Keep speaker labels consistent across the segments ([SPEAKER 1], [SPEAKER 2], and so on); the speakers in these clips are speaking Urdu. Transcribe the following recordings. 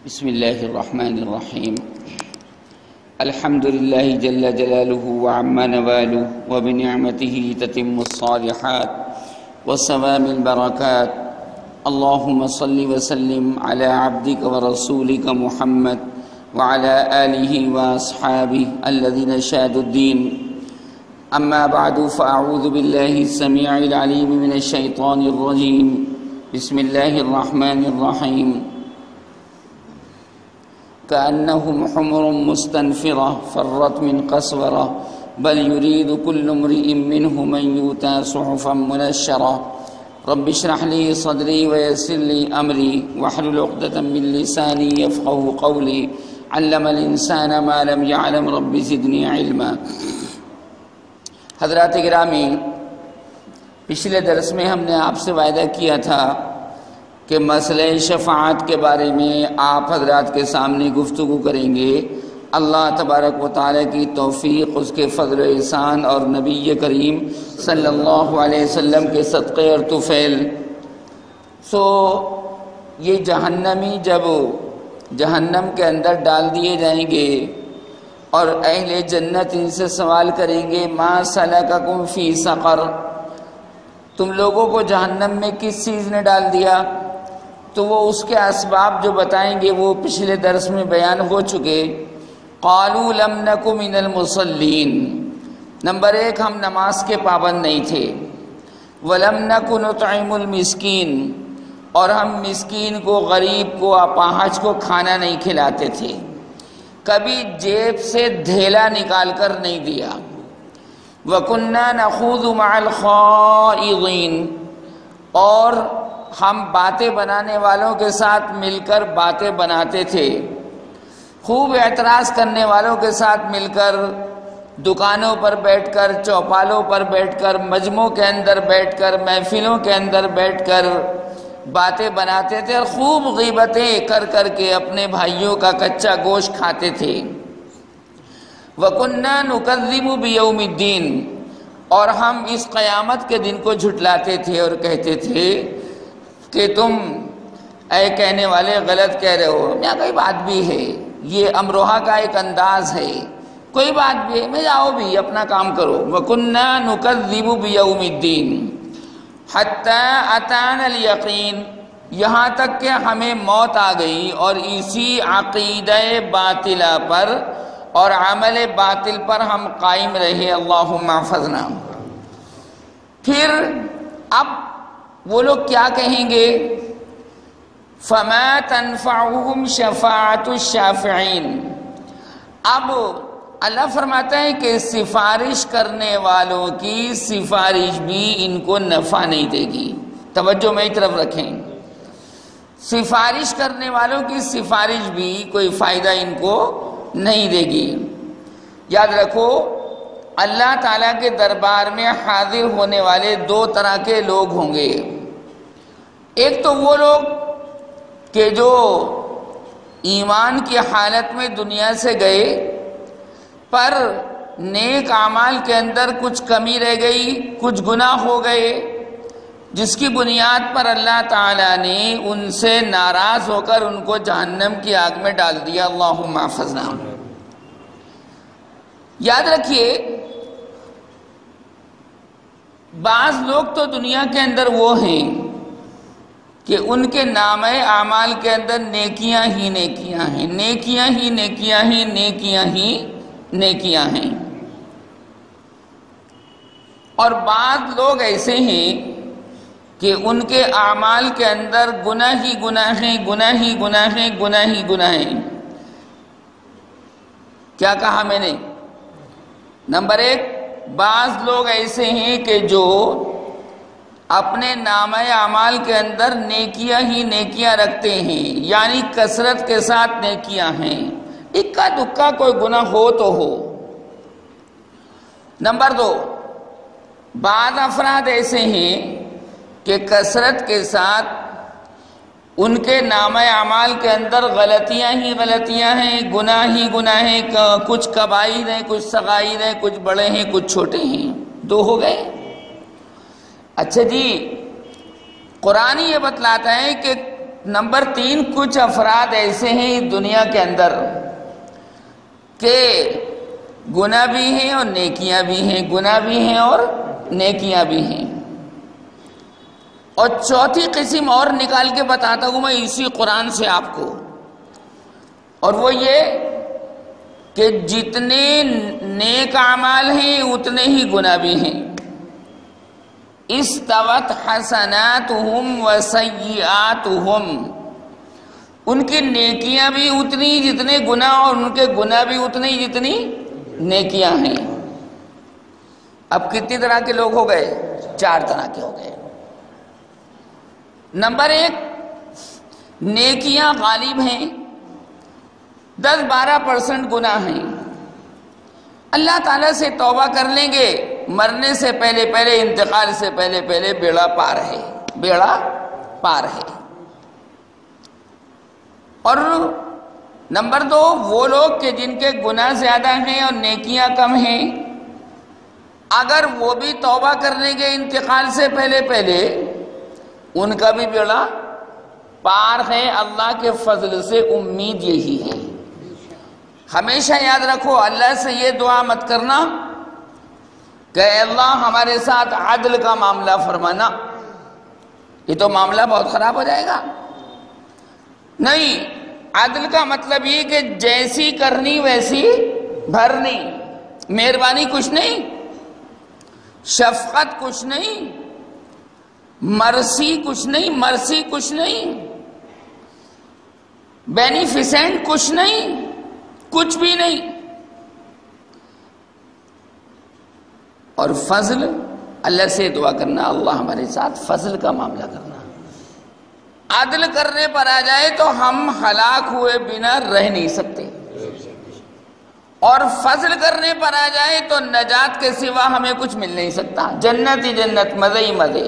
[SPEAKER 1] بسم الله الرحمن الرحيم. الحمد لله جل جلاله وعم نواله وبنعمته تتم الصالحات وسوام البركات. اللهم صل وسلم على عبدك ورسولك محمد وعلى آله وأصحابه الذين شادوا الدين. أما بعد فأعوذ بالله السميع العليم من الشيطان الرجيم. بسم الله الرحمن الرحيم. كأنهم حمر مستنفرة فرت من قسورة بل يريد كل امرئ منهم أن يؤتى صحفا منشرة. رب اشرح لي صدري ويسر لي أمري واحلل عقدة من لساني يفقهوا قولي. علم الإنسان ما لم يعلم رب زدني علما. حضرات گرامی، پچھلے درس میں ہم نے آپ سے وعدہ کیا تھا کہ مسئلہ شفاعت کے بارے میں آپ حضرات کے سامنے گفتگو کریں گے. اللہ تبارک و تعالیٰ کی توفیق، اس کے فضل و احسان اور نبی کریم صلی اللہ علیہ وسلم کے صدقے اور طفیل. یہ جہنمی جب جہنم کے اندر ڈال دیے جائیں گے اور اہل جنت ان سے سوال کریں گے ما سلککم فی سقر، تم لوگوں کو جہنم میں کس چیز نے ڈال دیا؟ تو وہ اس کے اسباب جو بتائیں گے وہ پچھلے درس میں بیان ہو چکے. قالوا لم نک من المصلین، نمبر 1 ہم نماز کے پابند نہیں تھے. ولم نک نطعم المسکین، اور ہم مسکین کو، غریب کو، اپاہج کو کھانا نہیں کھلاتے تھے، کبھی جیب سے دھیلا نکال کر نہیں دیا. وَكُنَّا نَخُوضُ مَعَ الْخَائِضِينَ، اور ہم باتیں بنانے والوں کے ساتھ مل کر باتیں بناتے تھے، خوب اعتراض کرنے والوں کے ساتھ مل کر دکانوں پر بیٹھ کر، چوپالوں پر بیٹھ کر، مجمعوں کے اندر بیٹھ کر، محفلوں کے اندر بیٹھ کر باتیں بناتے تھے اور خوب غیبتیں کر کر کے اپنے بھائیوں کا کچا گوشت کھاتے تھے. وَكُنَّا نُكَذِّبُ بِيَوْمِ الدِّينِ، اور ہم اس قیامت کے دن کو جھٹلاتے تھے اور کہتے تھے کہ تم اے کہنے والے غلط کہہ رہے ہو. یہاں کوئی بات بھی ہے، یہ امروہہ کا ایک انداز ہے، کوئی بات بھی ہے، میں جاؤ بھی اپنا کام کرو. وَكُنَّا نُكَذِّبُ بِيَوْمِ الدِّينِ حَتَّى أَتَانَا الْيَقِينَ، یہاں تک کہ ہمیں موت آ گئی اور اسی عقیدہ باطلہ پر اور عمل باطل پر ہم قائم رہے. اللہم احفظنا. پھر اب وہ لوگ کیا کہیں گے؟ فَمَا تَنْفَعُهُمْ شَفَاعَةُ الشَّافِعِينَ. اب اللہ فرماتا ہے کہ سفارش کرنے والوں کی سفارش بھی ان کو نفع نہیں دے گی. توجہ میری طرف رکھیں، سفارش کرنے والوں کی سفارش بھی کوئی فائدہ ان کو نہیں دے گی. یاد رکھو، اللہ تعالیٰ کے دربار میں حاضر ہونے والے 2 طرح کے لوگ ہوں گے. ایک تو وہ لوگ کہ جو ایمان کی حالت میں دنیا سے گئے پر نیک اعمال کے اندر کچھ کمی رہ گئی، کچھ گناہ ہو گئے، جس کی بنیاد پر اللہ تعالیٰ نے ان سے ناراض ہو کر ان کو جہنم کی آگ میں ڈال دیا. اللہم احفظنا. یاد رکھیے، بعض لوگ تو دنیا کے اندر وہ ہیں کہ ان کے نامہ اعمال کے اندر نیکیاں ہی نیکیاں ہیں، نیکیاں ہی نیکیاں ہیں، نیکیاں ہی نیکیاں ہیں. اور بعض لوگ ایسے ہیں کہ ان کے اعمال کے اندر گناہ ہی گناہ ہیں، گناہ ہی گناہ ہیں، گناہ ہی گناہ ہیں. کیا کہا میں نے؟ نمبر 1، بعض لوگ ایسے ہیں کہ جو اپنے نامہ اعمال کے اندر نیکیاں ہی نیکیاں رکھتے ہیں، یعنی کثرت کے ساتھ نیکیاں ہیں، اکا دکا کوئی گناہ ہو تو ہو. نمبر 2، بعض افراد ایسے ہیں کہ کثرت کے ساتھ ان کے نامہ اعمال کے اندر غلطیاں ہی غلطیاں ہیں، گناہ ہی گناہ ہیں، کچھ کبائر ہیں، کچھ صغائر ہیں، کچھ بڑے ہیں، کچھ چھوٹے ہیں. 2 ہو گئے. اچھا جی، قرآن یہ بتلاتا ہے کہ نمبر 3، کچھ افراد ایسے ہیں دنیا کے اندر کہ گناہ بھی ہیں اور نیکیاں بھی ہیں، گناہ بھی ہیں اور نیکیاں بھی ہیں۔ اور چوتھی قسم اور نکال کے بتاتا ہوں میں اسی قرآن سے آپ کو، اور وہ یہ کہ جتنے نیک اعمال ہیں اتنے ہی گناہ بھی ہیں۔ استوت حسناتہم وسیئاتہم، ان کی نیکیاں بھی اتنی جتنے گناہ، اور ان کے گناہ بھی اتنے جتنی نیکیاں ہیں۔ اب کتنی طرح کے لوگ ہو گئے؟ 4 طرح کے ہو گئے۔ نمبر 1، نیکیاں غالب ہیں، 10-12% گناہ ہیں، اللہ تعالیٰ سے توبہ کر لیں گے، مرنے سے پہلے پہلے، انتقال سے پہلے پہلے بیڑا پار ہے، بیڑا پار ہے۔ اور نمبر 2، وہ لوگ کہ جن کے گناہ زیادہ ہیں اور نیکیاں کم ہیں، اگر وہ بھی توبہ کر لیں گے انتقال سے پہلے پہلے، ان کا بھی بیڑا پار ہے۔ اللہ کے فضل سے امید یہی ہے۔ ہمیشہ یاد رکھو، اللہ سے یہ دعا مت کرنا کہ اے اللہ ہمارے ساتھ عدل کا معاملہ فرمانا، یہ تو معاملہ بہت خراب ہو جائے گا۔ نہیں، عدل کا مطلب یہ کہ جیسی کرنی ویسی بھرنی، مہربانی کچھ نہیں، شفقت کچھ نہیں، مرسی کچھ نہیں، مرسی کچھ نہیں، بینیفیسنٹ کچھ نہیں، کچھ بھی نہیں۔ اور فضل، اللہ سے دعا کرنا اللہ ہمارے ساتھ فضل کا معاملہ کرنا۔ عدل کرنے پر آ جائے تو ہم ہلاک ہوئے بنا رہ نہیں سکتے، اور فضل کرنے پر آ جائے تو نجات کے سوا ہمیں کچھ مل نہیں سکتا، جنت ہی جنت، مزے ہی مزے۔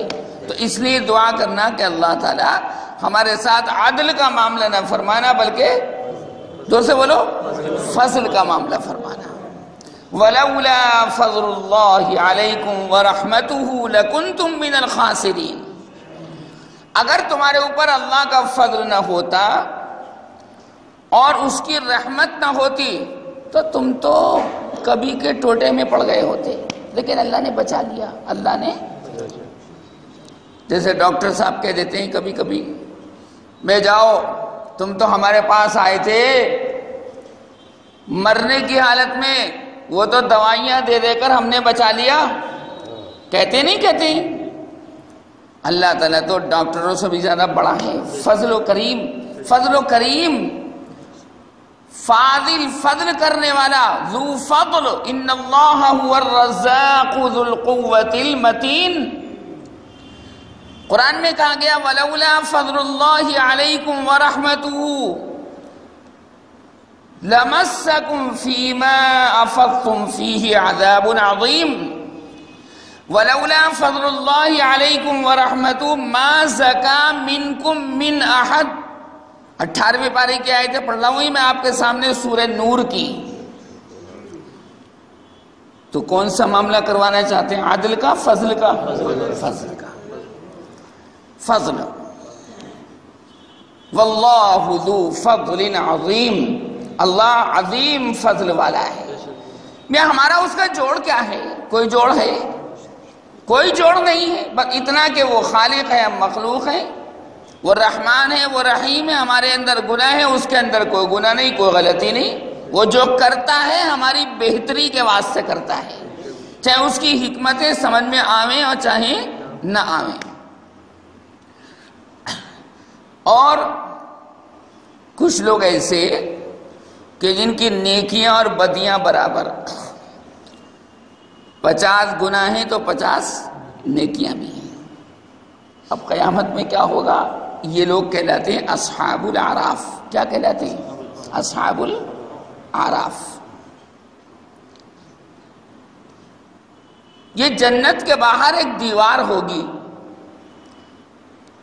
[SPEAKER 1] تو اس لیے دعا کرنا کہ اللہ تعالیٰ ہمارے ساتھ عدل کا معاملہ نہ فرمانا، بلکہ دور سے بولو، فضل کا معاملہ فرمانا۔ وَلَوْلَا فَضْلُ اللَّهِ عَلَيْكُمْ وَرَحْمَتُهُ لَكُنْتُمْ مِنَ الْخَاسِرِينَ، اگر تمہارے اوپر اللہ کا فضل نہ ہوتا اور اس کی رحمت نہ ہوتی تو تم تو کبھی کے ٹوٹے میں پڑ گئے ہوتے، لیکن اللہ نے بچا لیا۔ اللہ نے، جیسے ڈاکٹر صاحب کہہ دیتے ہیں کبھی کبھی، میں جاؤ تم تو ہمارے پاس آئے تھے مرنے کی حالت میں، وہ تو دوائیاں دے دے کر ہم نے بچا لیا، کہتے نہیں کہتے؟ اللہ تعالیٰ تو ڈاکٹروں سے بھی زیادہ بڑا ہے، فضل و کریم، فضل و کریم، فاضل، فضل کرنے والا، ذو فضل، ان اللہ هو الرزاق ذو القوة المتین۔ قرآن میں کہا گیا وَلَوْلَا فَضْلُ اللَّهِ عَلَيْكُمْ وَرَحْمَتُهُ لَمَسَّكُمْ فِي مَا أَفَضْتُمْ فِيهِ عَذَابٌ عَظِيمٌ وَلَوْلَا فَضْلُ اللَّهِ عَلَيْكُمْ وَرَحْمَتُهُ مَا زَكَى مِنْكُمْ مِنْ أَحَدٍ۔ 18ویں پارے کی آیتیں پڑھ رہا ہوں میں آپ کے سامنے، سورہ نور کی۔ تو کون سا معاملہ کروانا چاہتے ہیں؟ عدل کا، فضل کا؟ فضل کا، فضل۔ واللہ ذو فضل عظیم، اللہ عظیم فضل والا ہے۔ میں ہمارا اس کا جوڑ کیا ہے؟ کوئی جوڑ ہے؟ کوئی جوڑ نہیں ہے، بس اتنا کہ وہ خالق ہے، ہم مخلوق ہیں، وہ رحمان ہے، وہ رحیم ہے، ہمارے اندر گناہ ہے، اس کے اندر کوئی گناہ نہیں، کوئی غلطی نہیں۔ وہ جو کرتا ہے ہماری بہتری کے واسطے کرتا ہے، چاہے اس کی حکمتیں سمجھ میں آویں اور چاہے نہ آویں۔ اور کچھ لوگ ایسے کہ جن کی نیکیاں اور بدیاں برابر، 50 گناہ ہیں تو 50 نیکیاں بھی ہیں۔ اب قیامت میں کیا ہوگا؟ یہ لوگ کہلاتے ہیں اصحاب الاعراف۔ کیا کہلاتے ہیں؟ اصحاب الاعراف۔ یہ جنت کے باہر ایک دیوار ہوگی،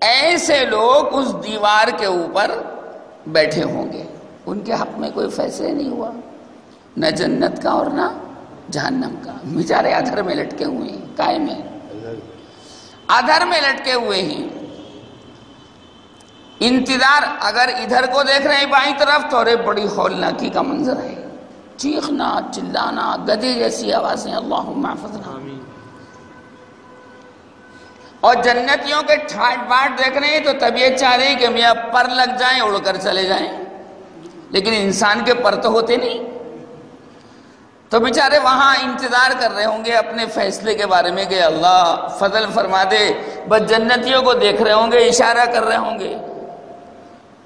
[SPEAKER 1] ایسے لوگ اس دیوار کے اوپر بیٹھے ہوں گے، ان کے حق میں کوئی فیصلے نہیں ہوا، نہ جنت کا اور نہ جہنم کا، بیچارے ادھر میں لٹکے ہوئے ہیں، قائم ہیں، ادھر میں لٹکے ہوئے ہیں۔ انتظار، اگر ادھر کو دیکھ رہے ہیں بائیں طرف تو ارے بڑی ہولناکی کا منظر ہے، چیخنا چلانا گدے جیسی آوازیں، اللہم احفظنا۔ اور جنتیوں کے ٹھاٹ باٹ دیکھ رہے ہیں تو طبیعت چاہ رہی کہ میاں پر لگ جائیں، اڑ کر چلے جائیں، لیکن انسان کے پر تو ہوتے نہیں، تو بیچارے وہاں انتظار کر رہے ہوں گے اپنے فیصلے کے بارے میں کہ اللہ فضل فرما دے، بس جنتیوں کو دیکھ رہے ہوں گے، اشارہ کر رہے ہوں گے،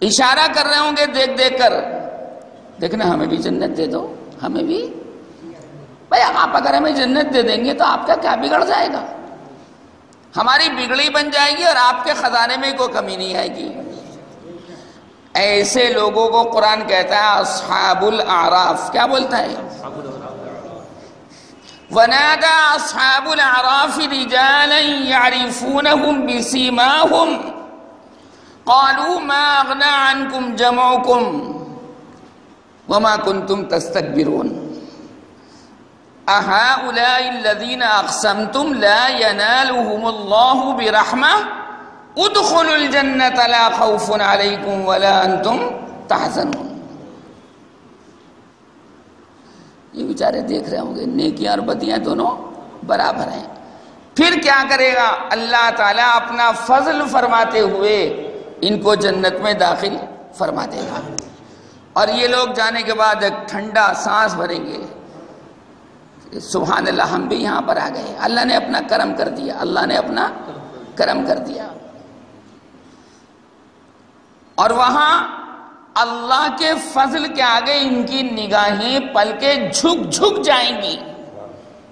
[SPEAKER 1] اشارہ کر رہے ہوں گے دیکھ دیکھ کر، دیکھنا ہمیں بھی جنت دے دو، ہمیں بھی۔ بھائی آپ اگر ہمیں جنت دے دیں گے تو آپ کا کیا بگڑ جائے گا؟ ہماری بگڑی بن جائے گی اور آپ کے خزانے میں کوئی کمی نہیں آئے گی۔ ایسے لوگوں کو قرآن کہتا ہے اصحاب الاعراف، کیا بولتا ہے؟ وَنَادَى أَصْحَابُ الْأَعْرَافِ رِجَالًا يَعْرِفُونَهُمْ بِسِيمَاهُمْ قَالُوا مَا أَغْنَى عَنْكُمْ جَمْعُكُمْ وَمَا كُنْتُمْ تَسْتَكْبِرُونَ أَهَؤُلَاءِ الَّذِينَ أَقْسَمْتُمْ لَا يَنَالُهُمُ اللَّهُ بِرَحْمَةٍ ادْخُلُوا الْجَنَّةَ لَا خَوْفٌ عَلَيْكُمْ وَلَا أَنْتُمْ تَحْزَنُونَ۔ یہ بیچارے دیکھ رہے ہوں گے نیکیاں اور بدیاں دونوں برابر ہیں، پھر کیا کرے گا؟ اللہ تعالیٰ اپنا فضل فرماتے ہوئے ان کو جنت میں داخل فرما دے گا، اور یہ لوگ جانے کے بعد ایک ٹھنڈا سانس بھریں گے، سبحان اللہ ہم بھی یہاں پر آ گئے، اللہ نے اپنا کرم کر دیا، اللہ نے اپنا کرم کر دیا۔ اور وہاں اللہ کے فضل کے آگے ان کی نگاہیں پلکیں جھک جھک جائیں گی،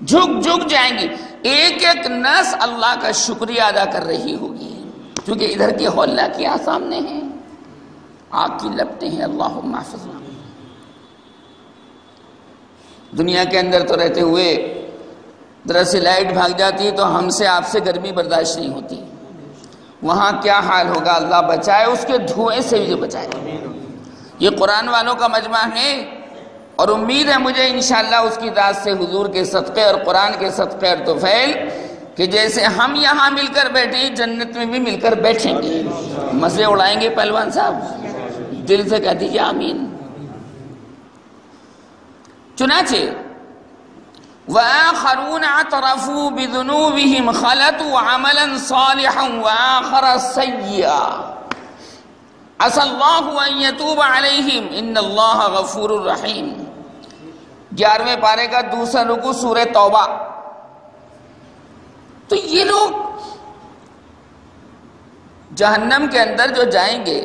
[SPEAKER 1] جھک جھک جائیں گی، ایک ایک نس اللہ کا شکریہ ادا کر رہی ہوگی، کیونکہ ادھر کی ہولناکیاں سامنے ہیں، آگ کی لپٹیں ہیں، اللہم احفظنا۔ دنیا کے اندر تو رہتے ہوئے ذرا سی لائٹ بھاگ جاتی ہے تو ہم سے آپ سے گرمی برداشت نہیں ہوتی، وہاں کیا حال ہوگا؟ اللہ بچائے، اس کے دھوئیں سے بھی جو بچائے۔ یہ قرآن والوں کا مجمع ہے، اور امید ہے مجھے انشاءاللہ اس کی ذات سے حضور کے صدقے اور قرآن کے صدقے اور طفیل کہ جیسے ہم یہاں مل کر بیٹھیں جنت میں بھی مل کر بیٹھیں گے، مزے اڑائیں گے۔ پہلوان صاحب دل سے کہہ دیجیے آمین۔ چنانچہ وَآخَرُونَ اعْتَرَفُوا بِذُنُوبِهِمْ خَلَطُوا عَمَلًا صَالِحًا وَآخَرَ سَيِّئًا عَسَى اللَّهُ أَن يَتُوبَ عَلَيْهِمْ إِنَّ اللَّهَ غَفُورٌ رَحِيمٌ۔ 11ویں پارے کا دوسرا رکوع سورہ توبہ۔ تو یہ لوگ جہنم کے اندر جو جائیں گے،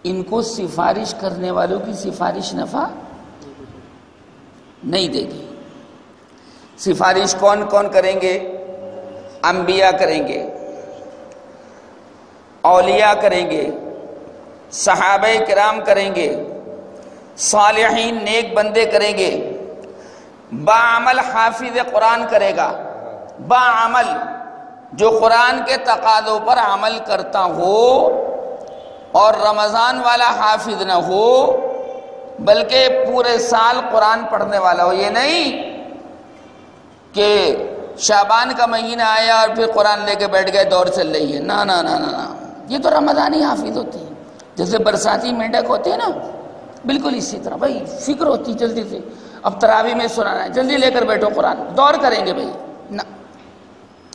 [SPEAKER 1] ان کو سفارش کرنے والوں کی سفارش نفع نہیں دے گی۔ سفارش کون کون کریں گے؟ انبیاء کریں گے، اولیاء کریں گے، صحابہ کرام کریں گے، صالحین نیک بندے کریں گے، باعمل حافظ قرآن کرے گا، باعمل جو قرآن کے تقاضوں پر عمل کرتا ہو اور رمضان والا حافظ نہ ہو بلکہ پورے سال قرآن پڑھنے والا ہو۔ یہ نہیں کہ شعبان کا مہینہ آیا اور پھر قرآن لے کے بیٹھ گئے، دور چل رہی ہے، نا نا نا نا، یہ تو رمضانی حافظ ہوتے ہیں، جیسے برساتی مینڈک ہوتے ہیں نا، بالکل اسی طرح بھائی فکر ہوتی جلدی سے، اب تراویح میں سنانا ہے، جلدی لے کر بیٹھو قرآن، دور کریں گے بھائی، نہ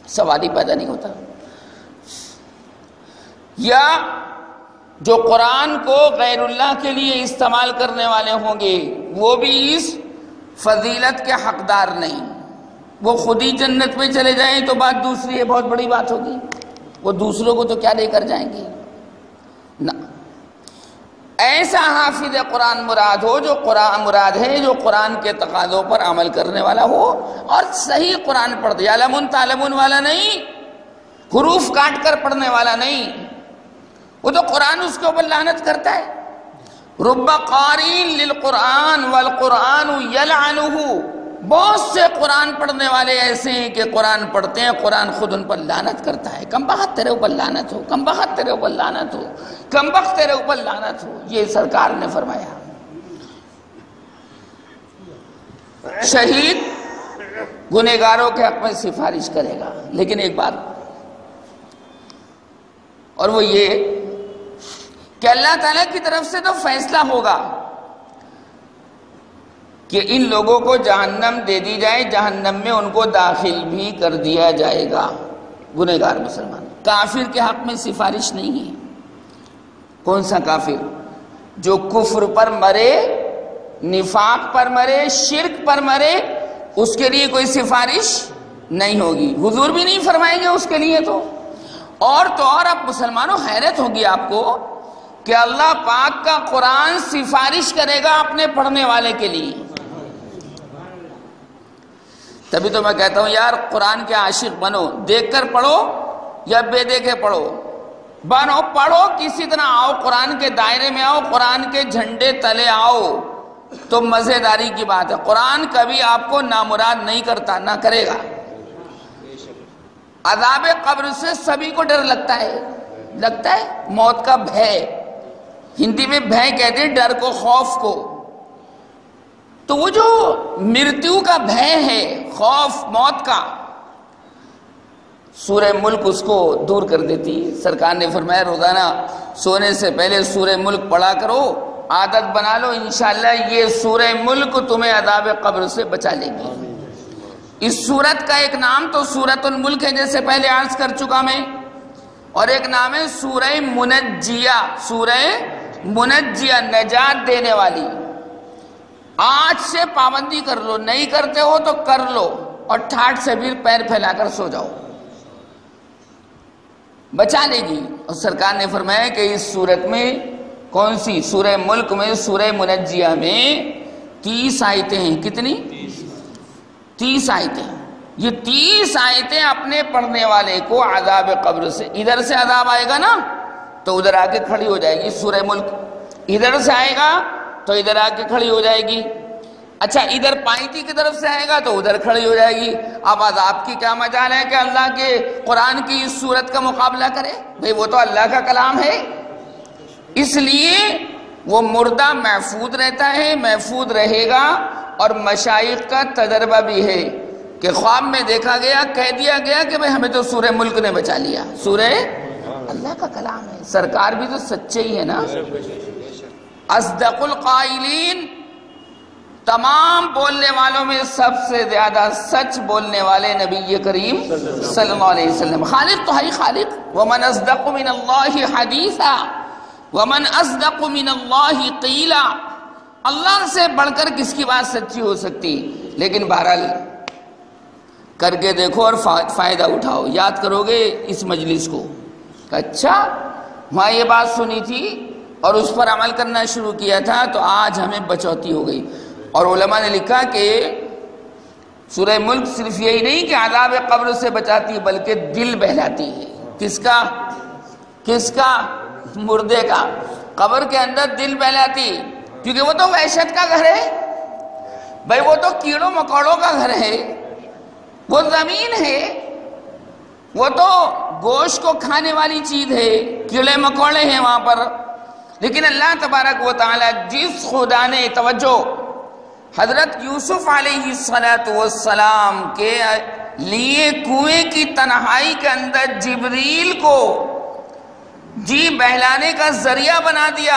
[SPEAKER 1] سوال ہی پیدا نہیں ہوتا۔ یا جو قرآن کو غیر اللہ کے لیے استعمال کرنے والے ہوں گے وہ بھی اس فضیلت کے حقدار نہیں، وہ خود ہی جنت میں چلے جائیں تو بات دوسری ہے، بہت بڑی بات ہوگی، وہ دوسروں کو تو کیا لے کر جائیں گے؟ نہ، ایسا حافظ قرآن مراد ہو، جو قرآن مراد ہے جو قرآن کے تقاضوں پر عمل کرنے والا ہو اور صحیح قرآن پڑھ دے، علمون تعلمون والا نہیں، حروف کاٹ کر پڑھنے والا نہیں، وہ تو قرآن اس کے اوپر لعنت کرتا ہے۔ رب قارئ للقرآن والقرآن یلعنہ، بہت سے قرآن پڑھنے والے ایسے ہیں کہ قرآن پڑھتے ہیں، قرآن خود ان پر لعنت کرتا ہے، کم بخت تیرے اوپر لعنت ہو، کم بخت تیرے اوپر لعنت ہو، کم بخت تیرے اوپر لعنت ہو، یہ سرکار نے فرمایا۔ شہید گنہ، گاروں کے حق میں سفارش کرے گا، لیکن ایک بات، اور وہ یہ کہ اللہ تعالیٰ کی طرف سے تو فیصلہ ہوگا کہ ان لوگوں کو جہنم دے دی جائے، جہنم میں ان کو داخل بھی کر دیا جائے گا، گنہگار مسلمان۔ کافر کے حق میں سفارش نہیں ہے۔ کون سا کافر؟ جو کفر پر مرے، نفاق پر مرے، شرک پر مرے، اس کے لیے کوئی سفارش نہیں ہوگی، حضور بھی نہیں فرمائیں گے اس کے لیے۔ تو اور اب مسلمانوں حیرت ہوگی آپ کو کہ اللہ پاک کا قرآن سفارش کرے گا اپنے پڑھنے والے کے لیے۔ تبھی تو میں کہتا ہوں یار قرآن کے عاشق بنو، دیکھ کر پڑھو یا بے دیکھے پڑھو، بنو، پڑھو، کسی طرح آؤ، قرآن کے دائرے میں آؤ، قرآن کے جھنڈے تلے آؤ، تو مزیداری کی بات ہے۔ قرآن کبھی آپ کو نامراد نہیں کرتا، نہ کرے گا۔ عذاب قبر سے سبھی کو ڈر لگتا ہے موت کا بھے، ہندی میں بھے کہتے ہیں ڈر کو، خوف کو۔ تو وہ جو مرتیو کا بھے ہے، خوف موت کا، سورہ ملک اس کو دور کر دیتی ہے۔ سرکار نے فرمایا روزانہ سونے سے پہلے سورہ ملک پڑھا کرو، عادت بنا لو، انشاءاللہ یہ سورہ ملک تمہیں عذاب قبر سے بچا لے گی۔ اس سورت کا ایک نام تو سورۃ الملک ہے، جیسے پہلے عرض کر چکا میں، اور ایک نام ہے سورہ منجیہ، سورہ منجیہ، نجات دینے والی۔ آج سے پابندی کر لو، نہیں کرتے ہو تو کر لو، اور ٹھاٹ سے بھی پیر پھیلا کر سو جاؤ، بچا لے گی۔ اور سرکار نے فرمایا کہ اس سورت میں، کون سی؟ سورہ ملک میں، سورہ منجیہ میں 30 آیتیں ہیں۔ کتنی؟ 30 آیتیں۔ یہ 30 آیتیں اپنے پڑھنے والے کو عذاب قبر سے، ادھر سے عذاب آئے گا نا تو ادھر آ کے کھڑی ہو جائے گی سورہ ملک، ادھر سے آئے گا تو ادھر آ کے کھڑی ہو جائے گی، اچھا ادھر پائنتی کی طرف سے آئے گا تو ادھر کھڑی ہو جائے گی۔ اب عذاب کی کیا مجال ہے کہ اللہ کے قرآن کی اس سورت کا مقابلہ کرے؟ بھئی وہ تو اللہ کا کلام ہے، اس لیے وہ مردہ محفوظ رہتا ہے، محفوظ رہے گا۔ اور مشائخ کا تجربہ بھی ہے کہ خواب میں دیکھا گیا، کہہ دیا گیا کہ بھئی ہمیں تو سورہ ملک نے بچا لیا، سورہ اللہ کا کلام ہے۔ سرکار بھی تو سچے ہی ہے نا۔ اصدق القائلین، تمام بولنے والوں میں سب سے زیادہ سچ بولنے والے نبی کریم صلی اللہ علیہ وسلم۔ خالق تو ہے خالق، ومن اصدق من اللہ حدیثا ومن اصدق من اللہ قیلا، اللہ سے بڑھ کر کس کی بات سچی ہو سکتی؟ لیکن بہرحال کر کے دیکھو اور فائدہ اٹھاؤ، یاد کرو گے اس مجلس کو، اچھا وہاں یہ بات سنی تھی اور اس پر عمل کرنا شروع کیا تھا تو آج ہمیں بچوتی ہو گئی۔ اور علماء نے لکھا کہ سورہ ملک صرف یہی نہیں کہ عذاب قبر سے بچاتی بلکہ دل بہلاتی ہے۔ کس کا؟ مردے کا، قبر کے اندر دل بہلاتی، کیونکہ وہ تو وحشت کا گھر ہے بھائی، وہ تو کیڑوں مکوڑوں کا گھر ہے، وہ زمین ہے، وہ تو گوشت کو کھانے والی چیز ہے، کیڑے مکوڑے ہیں وہاں پر۔ لیکن اللہ تبارک و تعالی جس خدا نے، توجہ، حضرت یوسف علیہ السلام کے لیے کنویں کی تنہائی کے اندر جبریل کو جی بہلانے کا ذریعہ بنا دیا،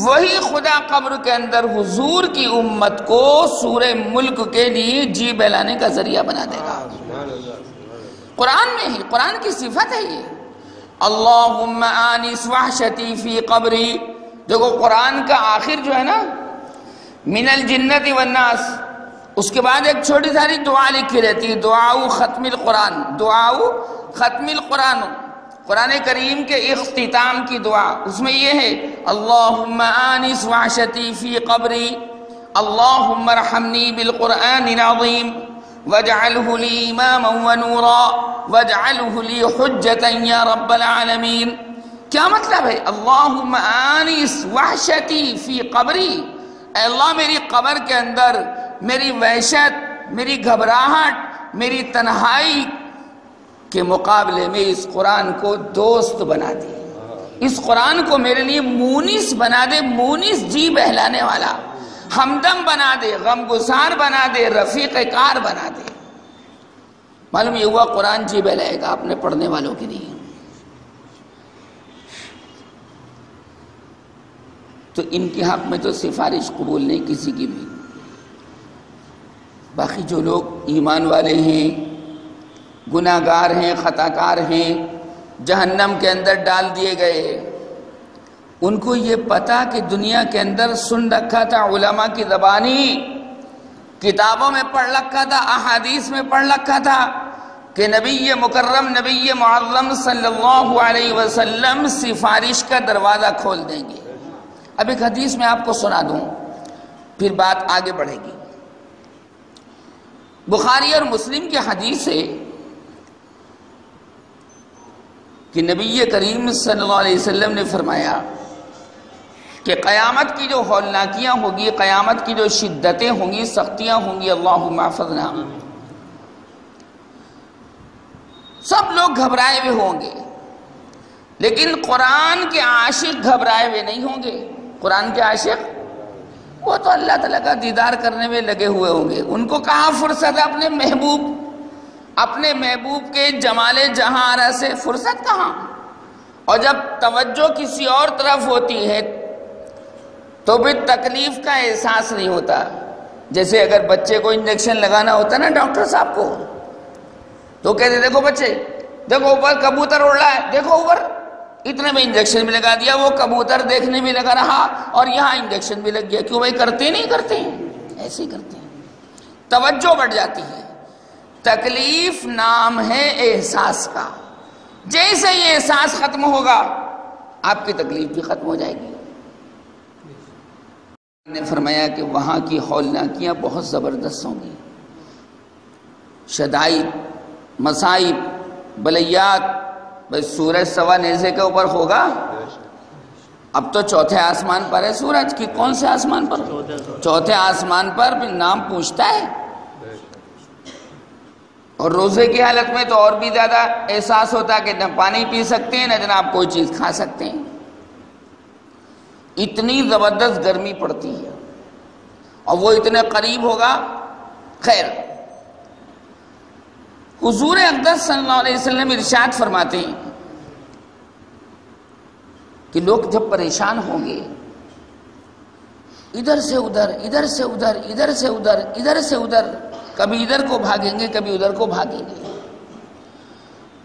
[SPEAKER 1] وہی خدا قبر کے اندر حضور کی امت کو سورہ ملک کے لیے جی بہلانے کا ذریعہ بنا دے گا۔ قرآن میں ہی، قرآن کی صفت ہے یہ، اللہم آنس وحشتی فی قبری۔ دیکھو قرآن کا آخر جو ہے نا، من الجنت والناس، اس کے بعد ایک چھوٹی ساری دعا لکھی رہتی ہے، دعاؤ ختم القرآن، دعاؤ ختم القرآن، قرآن کریم کے اختتام کی دعا، اس میں یہ ہے اللہم آنس وحشتی فی قبری، اللہم ارحمنی بالقرآن العظیم واجعلہ لی اماما ونورا واجعلہ لی حجتا یا رب العالمین۔ کیا مطلب ہے؟ اللہم آنس وحشتی فی قبری، اے اللہ میری قبر کے اندر میری وحشت، میری گھبراہٹ، میری تنہائی کے مقابلے میں اس قرآن کو دوست بنا دے، اس قرآن کو میرے لیے مونس بنا دے، مونس جی بہلانے والا، ہمدم بنا دے، غمگسار بنا دے، رفیق کار بنا دے۔ معلوم یہ ہوا قرآن جی بہلائے گا اپنے پڑھنے والوں کے لیے۔ تو ان کے حق میں تو سفارش قبول نہیں کسی کی بھی۔ باقی جو لوگ ایمان والے ہیں، گناہ گار ہیں، خطا کار ہیں، جہنم کے اندر ڈال دیے گئے، ان کو یہ پتا کہ دنیا کے اندر سن رکھا تھا، علماء کی زبانی کتابوں میں پڑھ رکھا تھا، احادیث میں پڑھ رکھا تھا کہ نبی مکرم، نبی معظم صلی اللہ علیہ وسلم سفارش کا دروازہ کھول دیں گے۔ اب ایک حدیث میں آپ کو سنا دوں، پھر بات آگے بڑھے گی۔ بخاری اور مسلم کی حدیث ہے کہ نبی کریم صلی اللہ علیہ وسلم نے فرمایا کہ قیامت کی جو ہولناکیاں ہوگی، قیامت کی جو شدتیں ہوں گی، سختیاں ہوں گی، اللہم احفظنا، سب لوگ گھبرائے ہوئے ہوں گے، لیکن قرآن کے عاشق گھبرائے ہوئے نہیں ہوں گے۔ قرآن کے عاشق وہ تو اللہ تعالیٰ کا دیدار کرنے میں لگے ہوئے ہوں گے۔ ان کو کہاں فرصت ہے اپنے محبوب کے جمال جہاں سے؟ فرصت کہاں؟ اور جب توجہ کسی اور طرف ہوتی ہے تو بھی تکلیف کا احساس نہیں ہوتا۔ جیسے اگر بچے کو انجیکشن لگانا ہوتا نا ڈاکٹر صاحب کو، تو کہتے دیکھو بچے، دیکھو اوپر کبوتر اڑ رہا ہے، دیکھو اوپر، اتنے میں انجیکشن بھی لگا دیا، وہ کبوتر دیکھنے بھی لگا رہا اور یہاں انجیکشن بھی لگ گیا۔ کیوں بھائی؟ کرتے نہیں کرتے ہیں، ایسے ہی کرتے ہیں، توجہ بڑھ جاتی ہے۔ تکلیف نام ہے احساس کا، جیسے یہ احساس ختم ہوگا آپ کی تکلیف بھی ختم ہو جائے گی۔ نے فرمایا کہ وہاں کی ہولناکیاں بہت زبردست ہوں گی، شدائد، مصائب، بلیات۔ بھائی سورج سوا نیزے کے اوپر ہوگا، اب تو چوتھے آسمان پر ہے سورج کی۔ کون سے آسمان پر؟ چوتھے آسمان پر بھی نام پوچھتا ہے، اور روزے کی حالت میں تو اور بھی زیادہ احساس ہوتا ہے کہ نہ پانی پی سکتے ہیں، نہ جناب کوئی چیز کھا سکتے ہیں، اتنی زبردست گرمی پڑتی ہے، اور وہ اتنے قریب ہوگا۔ خیر، حضور اقدس صلی اللہ علیہ وسلم ارشاد فرماتے ہیں کہ لوگ جب پریشان ہوں گے، ادھر سے ادھر، ادھر سے ادھر، ادھر سے ادھر، ادھر سے ادھر، کبھی ادھر کو بھاگیں گے، کبھی ادھر کو بھاگیں گے۔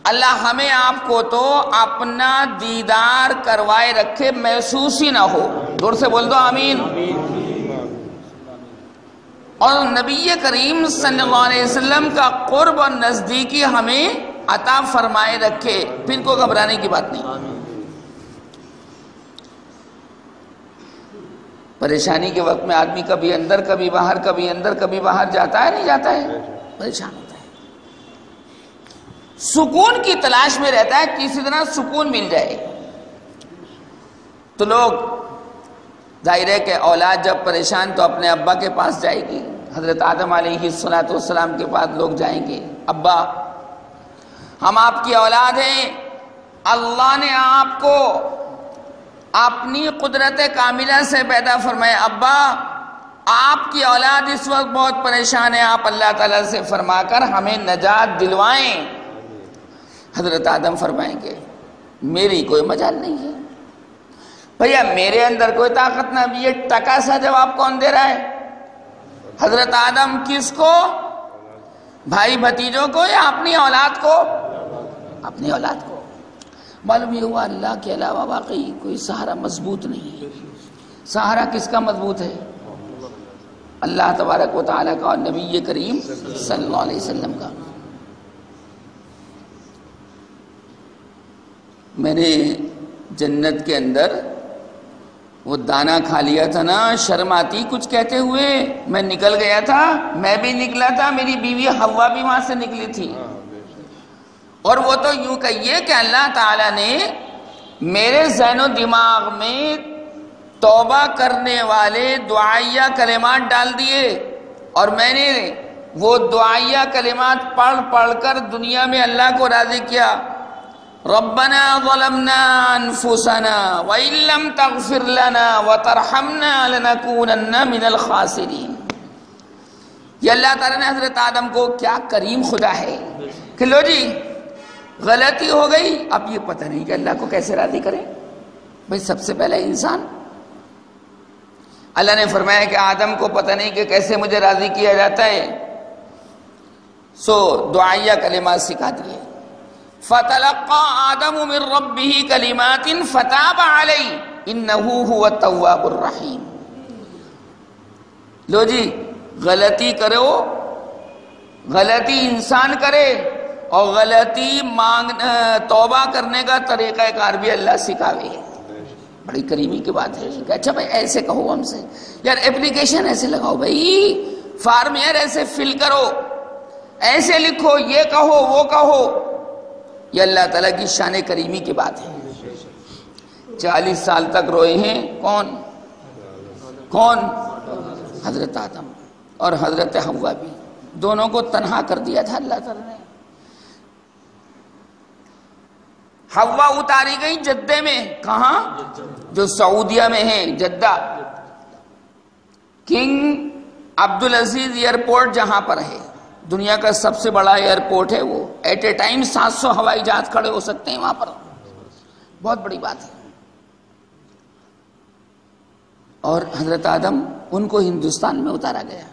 [SPEAKER 1] اللہ ہمیں آپ کو تو اپنا دیدار کروائے رکھے، محسوس ہی نہ ہو۔ زور سے بول دو آمین۔ اور نبی کریم صلی اللہ علیہ وسلم کا قرب اور نزدیکی ہمیں عطا فرمائے رکھے، پھر کو گھبرانے کی بات نہیں۔ پریشانی کے وقت میں آدمی کبھی اندر کبھی باہر، کبھی اندر کبھی باہر جاتا ہے، نہیں جاتا ہے، پریشان ہوتا ہے، سکون کی تلاش میں رہتا ہے، کسی طرح سکون مل جائے۔ تو لوگ ظاہر ہے کہ اولاد جب پریشان تو اپنے ابا کے پاس جائے گی، حضرت آدم علیہ السلام کے پاس لوگ جائیں گے، ابا ہم آپ کی اولاد ہیں، اللہ نے آپ کو اپنی قدرت کاملہ سے پیدا فرمایا، ابا آپ کی اولاد اس وقت بہت پریشان ہے، آپ اللہ تعالیٰ سے فرما کر ہمیں نجات دلوائیں۔ حضرت آدم فرمائیں گے میری کوئی مجال نہیں ہے، بھیا میرے اندر کوئی طاقت نہ، یہ ٹکا سا جواب کون دے رہا ہے؟ حضرت آدم کس کو؟ بھائی بھتیجوں کو یا اپنی اولاد کو؟ اپنی اولاد کو۔ معلوم یہ ہوا اللہ کے علاوہ واقعی کوئی سہارا مضبوط نہیں ہے۔ سہارا کس کا مضبوط ہے؟ اللہ تبارک و تعالیٰ کا اور نبی کریم صلی اللہ علیہ وسلم کا۔ میں نے جنت کے اندر وہ دانہ کھا لیا تھا نا، شرم آتی کچھ کہتے ہوئے، میں نکل گیا تھا، میں بھی نکلا تھا، میری بیوی حوا بھی وہاں سے نکلی تھی، اور وہ تو یوں کہیے کہ اللہ تعالیٰ نے میرے ذہن و دماغ میں توبہ کرنے والے دعائیہ کلمات ڈال دیے، اور میں نے وہ دعائیہ کلمات پڑھ پڑھ کر دنیا میں اللہ کو راضی کیا۔ ربنا ظلمنا انفسنا وان لم تغفر لنا وترحمنا لنكونن من الخاسرین۔ یہ اللہ تعالیٰ نے حضرت آدم کو، کیا کریم خدا ہے کہ لو جی غلطی ہو گئی، اب یہ پتہ نہیں کہ اللہ کو کیسے راضی کرے۔ بھئی سب سے پہلے انسان اللہ نے فرمایا کہ آدم کو پتہ نہیں کہ کیسے مجھے راضی کیا جاتا ہے، سو دعائیہ کلمات سکھا دیے. فَتَلَقَّى آدَمُ مِن رَبِّهِ كَلِمَاتٍ فَتَابَ عَلَيْهِ إِنَّهُ هُوَ التَّوَّابُ الرَّحِيمُ. لو جی، غلطی کرو، غلطی انسان کرے اور غلطی توبہ کرنے کا طریقہ کار بھی اللہ سکھاوے. بڑی کریمی کی بات ہے کہ اچھا بھائی ایسے کہو ہم سے، یار اپلیکیشن ایسے لگاؤ، بھائی فارم یار ایسے فل کرو، ایسے لکھو، یہ کہو وہ کہو. یہ اللہ تعالیٰ کی شان کریمی کی بات ہے. 40 سال تک روئے ہیں کون؟ حضرت آدم اور حضرت حوا بھی، دونوں کو تنہا کر دیا تھا اللہ تعالیٰ نے. حوا اتاری گئی جدہ میں، کہاں؟ جو سعودیہ میں ہے، جدہ. کنگ عبدالعزیز ایئرپورٹ جہاں پر ہے، دنیا کا سب سے بڑا ایئرپورٹ ہے وہ. ایٹ اے ٹائم 700 ہوائی جہاز کھڑے ہو سکتے ہیں وہاں پر. بہت بڑی بات ہے. اور حضرت آدم ان کو ہندوستان میں اتارا گیا،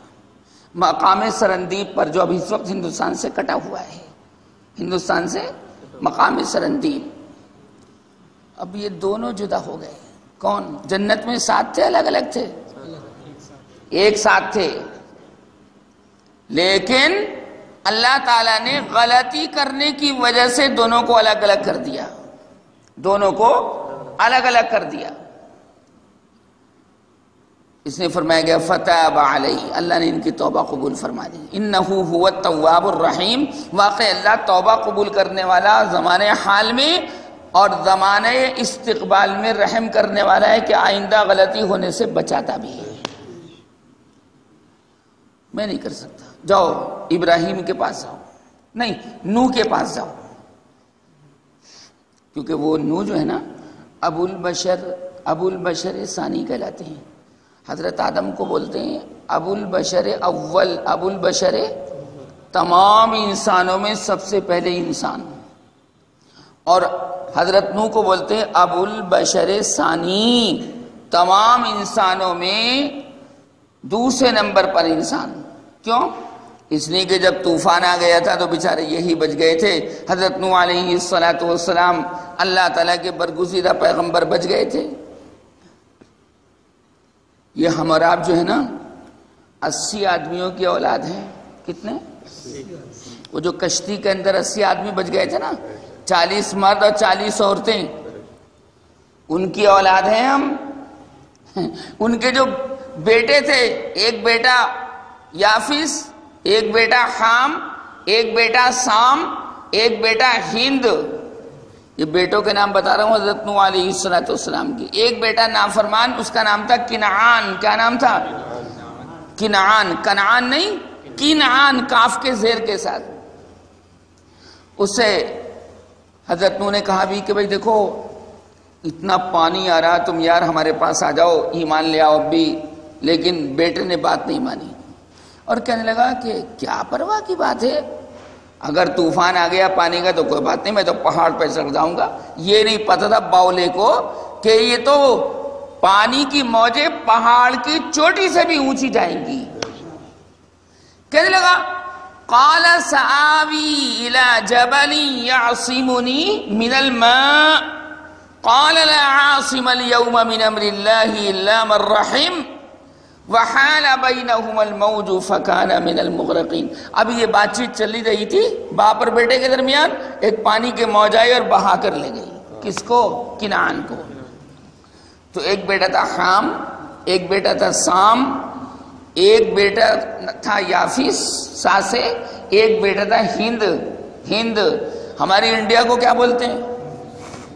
[SPEAKER 1] مقام سرندیب پر، جو ابھی اس وقت ہندوستان سے کٹا ہوا ہے، ہندوستان سے مقام سرندیب. اب یہ دونوں جدا ہو گئے. کون؟ جنت میں ساتھ تھے، الگ الگ تھے؟ ایک ساتھ تھے، لیکن اللہ تعالیٰ نے غلطی کرنے کی وجہ سے دونوں کو الگ الگ کر دیا، دونوں کو الگ الگ کر دیا. اس نے فرمایا گیا فتاب علیہ، اللہ نے ان کی توبہ قبول فرما دی. انہ هو التواب الرحیم، واقع اللہ توبہ قبول کرنے والا، زمانے حال میں اور زمانے استقبال میں رحم کرنے والا ہے کہ آئندہ غلطی ہونے سے بچاتا بھی ہے. میں نہیں کر سکتا، جاؤ ابراہیم کے پاس جاؤ، نہیں نوح کے پاس جاؤ، کیونکہ وہ نوح جو ہے نا ابو البشر ثانی کہلاتے ہیں. حضرت آدم کو بولتے ہیں ابو البشر اول، ابو البشر تمام انسانوں میں سب سے پہلے انسان. اور حضرت نوح کو بولتے ہیں ابو البشر ثانی، تمام انسانوں میں دوسرے نمبر پر انسان. کیوں؟ اس لیے کہ جب طوفان آ گیا تھا تو بیچارے یہی بچ گئے تھے. حضرت نوح علیہ السلام اللہ تعالیٰ کے برگزیدہ پیغمبر بچ گئے تھے. یہ ہم اور آپ جو ہے نا 80 آدمیوں کی اولاد ہیں. کتنے؟ وہ جو کشتی کے اندر 80 آدمی بچ گئے تھے نا، 40 مرد اور 40 عورتیں، ان کی اولاد ہیں ہم. ان کے جو بیٹے تھے، ایک بیٹا یافس، ایک بیٹا حام، ایک بیٹا سام، ایک بیٹا ہند. یہ بیٹوں کے نام بتا رہا ہوں حضرت نوح علیہ السلام کی. ایک بیٹا نافرمان، اس کا نام تھا کنعان. کیا نام تھا؟ کنعان. کنعان نہیں، کنعان، کاف کے زیر کے ساتھ. اس سے حضرت نوح نے کہا بھی کہ بھئی دیکھو اتنا پانی آ رہا، تم یار ہمارے پاس آ جاؤ، ایمان لے آؤ بھی. لیکن بیٹے نے بات نہیں مانی اور کہنے لگا کہ کیا پرواہ کی بات ہے، اگر طوفان آ گیا پانی کا تو کوئی بات نہیں، میں تو پہاڑ پہ چڑھ جاؤں گا. یہ نہیں پتا تھا باولے کو کہ یہ تو پانی کی موجیں پہاڑ کی چوٹی سے بھی اونچی جائیں گی. کہنے لگا قال سآوی الى جبل يعصمني من الماء قال لا عاصم اليوم من امر الله الا من رحم وحال بينهما الموج فكان من المغرقين. اب یہ بات چیت چلی رہی تھی باپ اور بیٹے کے درمیان، ایک پانی کے موج آئی اور بہا کر لے گئی. کس کو؟ کنعان کو. تو ایک بیٹا تھا حام، ایک بیٹا تھا سام، ایک بیٹا تھا یافس ساسے، ایک بیٹا تھا ہند. ہند ہماری انڈیا کو کیا بولتے ہیں؟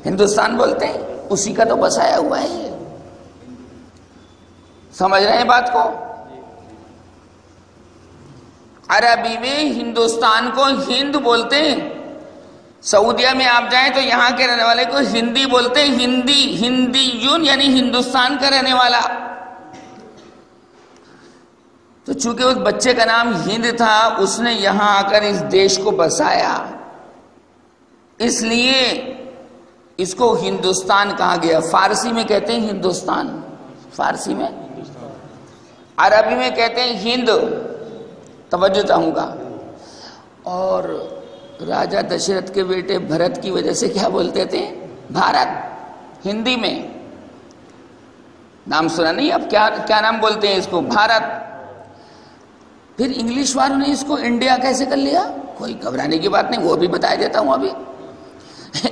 [SPEAKER 1] ہندوستان بولتے ہیں. اسی کا تو بسایا ہوا ہے. سمجھ رہے ہیں بات کو؟ عربی میں ہندوستان کو ہند بولتے ہیں. سعودیہ میں آپ جائیں تو یہاں کے رہنے والے کو ہندی بولتے ہیں. ہندی، ہندیون یعنی ہندوستان کا رہنے والا. تو چونکہ اس بچے کا نام ہند تھا، اس نے یہاں آ کر اس دیش کو بسایا، اس لیے اس کو ہندوستان کہا گیا. فارسی میں کہتے ہیں ہندوستان، فارسی میں عربی میں کہتے ہیں ہند، توجہ چاہوں گا، اور راجہ دشرتھ کے بیٹے بھرت کی وجہ سے کیا بولتے تھے؟ بھارت، ہندی میں نام سنا نہیں؟ اب کیا نام بولتے ہیں اس کو؟ بھارت۔ پھر انگلش والوں نے اس کو انڈیا کیسے کر لیا؟ کوئی گھبرانے کی بات نہیں، وہ بھی بتا دیتا ہوں ابھی۔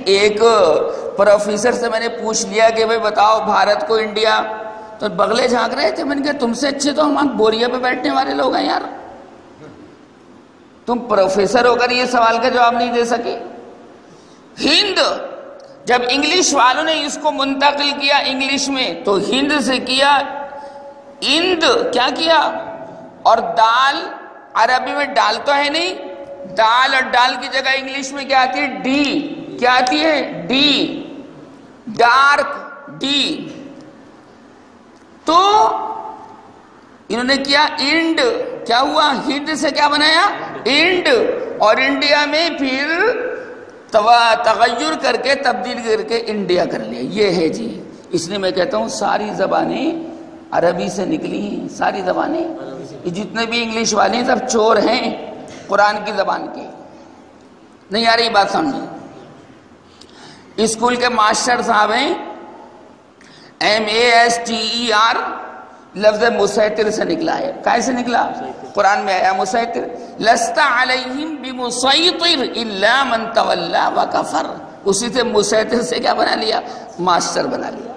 [SPEAKER 1] ایک پروفیسر سے میں نے پوچھ لیا کہ بھئی بتاؤ بھارت کو انڈیا، تو بغلے جھانک رہے تھے۔ میں نے کہا تم سے اچھے تو ہم بوریا پہ بیٹھنے والے لوگ ہیں یار، تم پروفیسر ہو کر یہ سوال کا جواب نہیں دے سکے۔ ہند، جب انگلش والوں نے اس کو منتقل کیا انگلش میں تو ہند سے کیا اند، کیا کیا؟ اور دال، عربی میں ڈال تو ہے نہیں، دال اور ڈال کی جگہ انگلش میں کیا آتی ہے؟ ڈی، کیا آتی ہے؟ D, dark, D. تو انہوں نے کیا انڈ، کیا ہوا؟ ہند سے کیا بنایا؟ انڈ، اور انڈیا میں پھر تغیر کر کے تبدیل کر کے انڈیا کر لیا۔ یہ ہے جی، اس لیے میں کہتا ہوں ساری زبانیں عربی سے نکلی ہیں، ساری زبانیں۔ یہ جتنے بھی انگلش والے ہیں سب چور ہیں قرآن کی زبان کے۔ نہیں آ رہی بات سمجھیں؟ اسکول کے ماسٹر صاحب ہیں، MASTER لفظ مسیطر سے نکلا ہے۔ کیسے نکلا؟ قرآن میں آیا مسیطر، لست علیہم بمسیطر الا من تولی وکفر، اسی سے مسیطر سے کیا بنا لیا؟ ماسٹر بنا لیا۔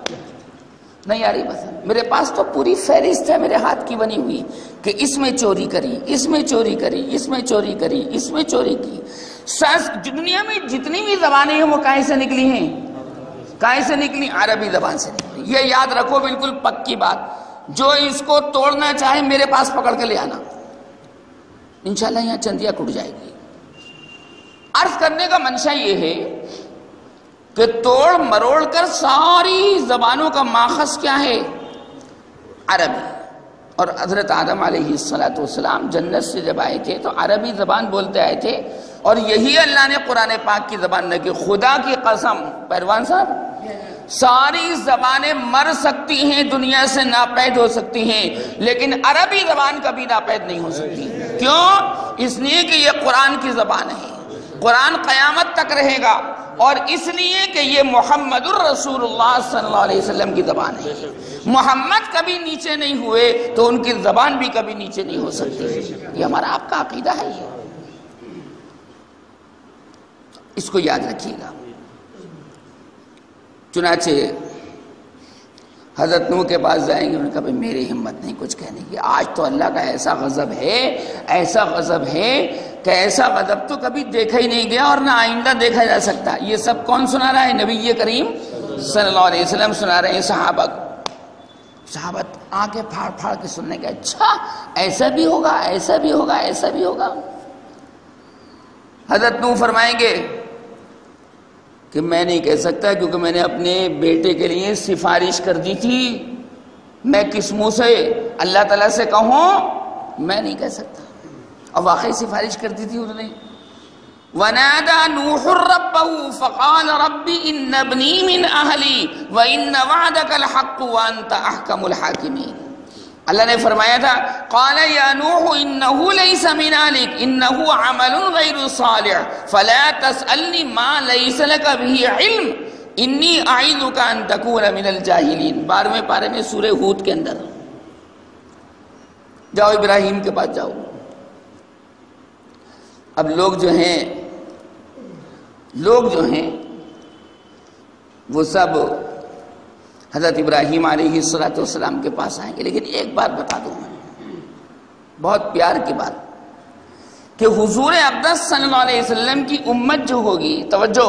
[SPEAKER 1] نہیں آ رہی بس؟ میرے پاس تو پوری فہرست ہے میرے ہاتھ کی بنی ہوئی کہ اس میں چوری کری، اس میں چوری کری، اس میں چوری کری، اس میں چوری کی۔ دنیا میں جتنی بھی زبانیں ہیں وہ کہیں سے نکلی ہیں؟ کہیں سے نکلی؟ عربی زبان سے نکلی۔ یہ یاد رکھو، بالکل پکی بات۔ جو اس کو توڑنا چاہے میرے پاس پکڑ کے لے آنا، انشاءاللہ یہاں چندیا ٹوٹ جائے گی۔ عرض کرنے کا منشا یہ ہے کہ توڑ مروڑ کر ساری زبانوں کا ماخذ کیا ہے؟ عربی۔ اور حضرت آدم علیہ السلام جنت سے جب آئے تھے تو عربی زبان بولتے آئے تھے، اور یہی اللہ نے قرآن پاک کی زبان میں کی۔ خدا کی قسم پہلوان صاحب، ساری زبانیں مر سکتی ہیں، دنیا سے ناپید ہو سکتی ہیں، لیکن عربی زبان کبھی ناپید نہیں ہو سکتی۔ کیوں؟ اس لیے کہ یہ قرآن کی زبان ہے، قرآن قیامت تک رہے گا، اور اس لیے کہ یہ محمد الرسول اللہ صلی اللہ علیہ وسلم کی زبان ہے۔ محمد کبھی نیچے نہیں ہوئے تو ان کی زبان بھی کبھی نیچے نہیں ہو سکتی۔ یہ ہمارا آپ کا عقیدہ ہے، یہ اس کو یاد رکھیے گا۔ چنانچہ حضرت نوح کے پاس جائیں گے، انہوں نے کہا میری ہمت نہیں کچھ کہنے کی، آج تو اللہ کا ایسا غضب ہے، ایسا غضب ہے کہ ایسا غضب تو کبھی دیکھا ہی نہیں گیا اور نہ آئندہ دیکھا جا سکتا۔ یہ سب کون سنا رہا ہے؟ نبی کریم صلی اللہ علیہ وسلم سنا رہے ہیں صحابہ کو۔ صحابہ آنکھیں پھاڑ پھاڑ کے سننے کے، اچھا ایسا بھی ہوگا، ایسا بھی ہوگا، ایسا بھی ہوگا۔ حضرت نوح فرمائیں گے کہ میں نہیں کہہ سکتا، کیونکہ میں نے اپنے بیٹے کے لیے سفارش کر دی تھی، میں کس منہ سے اللہ تعالیٰ سے کہوں؟ میں نہیں کہہ سکتا۔ اور واقعی سفارش کر دی تھی انہوں نے۔ وَنَادَى نُوحٌ رَبَّهُ فَقَالَ رَبِّ إِنَّ ابْنِي مِنْ أَهْلِي وَإِنَّ وَعْدَكَ الْحَقُّ وَأَنْتَ أَحْكَمُ الْحَاكِمِينَ۔ اللہ نے فرمایا تھا قَالَ يَا نُوحُ إِنَّهُ لَيْسَ مِنْ أَهْلِكَ إِنَّهُ عَمَلٌ غَيْرُ صَالِحٍ فَلَا تَسْأَلْنِي مَا لَيْسَ لَكَ بِهِ عِلْمٌ إِنِّي أَعِظُكَ أَن تَكُونَ مِنَ الْجَاهِلِينَ۔ 12ویں پارے میں سورہ ہود کے اندر۔ جاؤ ابراہیم کے پاس جاؤ۔ اب لوگ جو ہیں وہ سب حضرت ابراہیم علیہ السلام کے پاس آئیں گے، لیکن ایک بات بتا دوں میں، بہت پیار کی بات، کہ حضور اقدس صلی اللہ علیہ وسلم کی امت جو ہوگی، توجہ،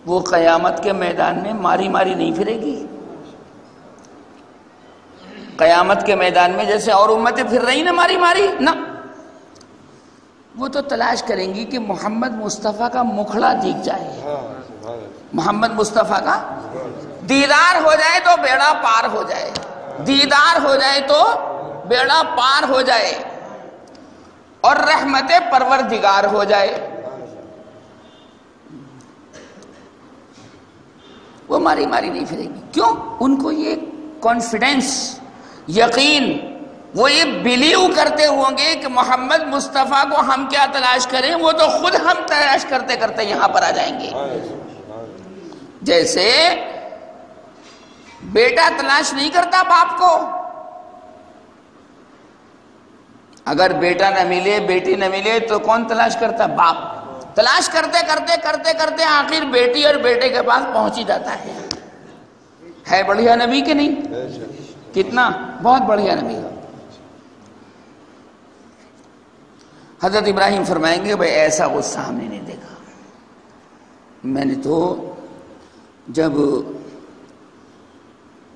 [SPEAKER 1] وہ قیامت کے میدان میں ماری ماری نہیں پھرے گی۔ قیامت کے میدان میں جیسے اور امتیں پھر رہی نا ماری ماری، نہ، وہ تو تلاش کریں گی کہ محمد مصطفیٰ کا مکھڑا دیکھ جائے، محمد مصطفیٰ کا دیدار ہو جائے تو بیڑا پار ہو جائے، دیدار ہو جائے تو بیڑا پار ہو جائے، اور رحمت پروردگار ہو جائے۔ وہ ماری ماری نہیں پھرے گی۔ کیوں؟ ان کو یہ کانفیڈنس، یقین وہ یہ بلیو کرتے ہوں گے کہ محمد مصطفیٰ کو ہم کیا تلاش کریں، وہ تو خود ہم تلاش کرتے کرتے یہاں پر آ جائیں گے۔ جیسے بیٹا تلاش نہیں کرتا باپ کو، اگر بیٹا نہ ملے بیٹی نہ ملے تو کون تلاش کرتا؟ باپ۔ تلاش کرتے کرتے کرتے کرتے آخر بیٹی اور بیٹے کے پاس پہنچ ہی جاتا ہے بڑھیا نبی کہ نہیں؟ کتنا بہت بڑھیا نبی۔ حضرت ابراہیم فرمائیں گے بھائی ایسا غصہ ہم نے نہیں دیکھا، میں نے تو جب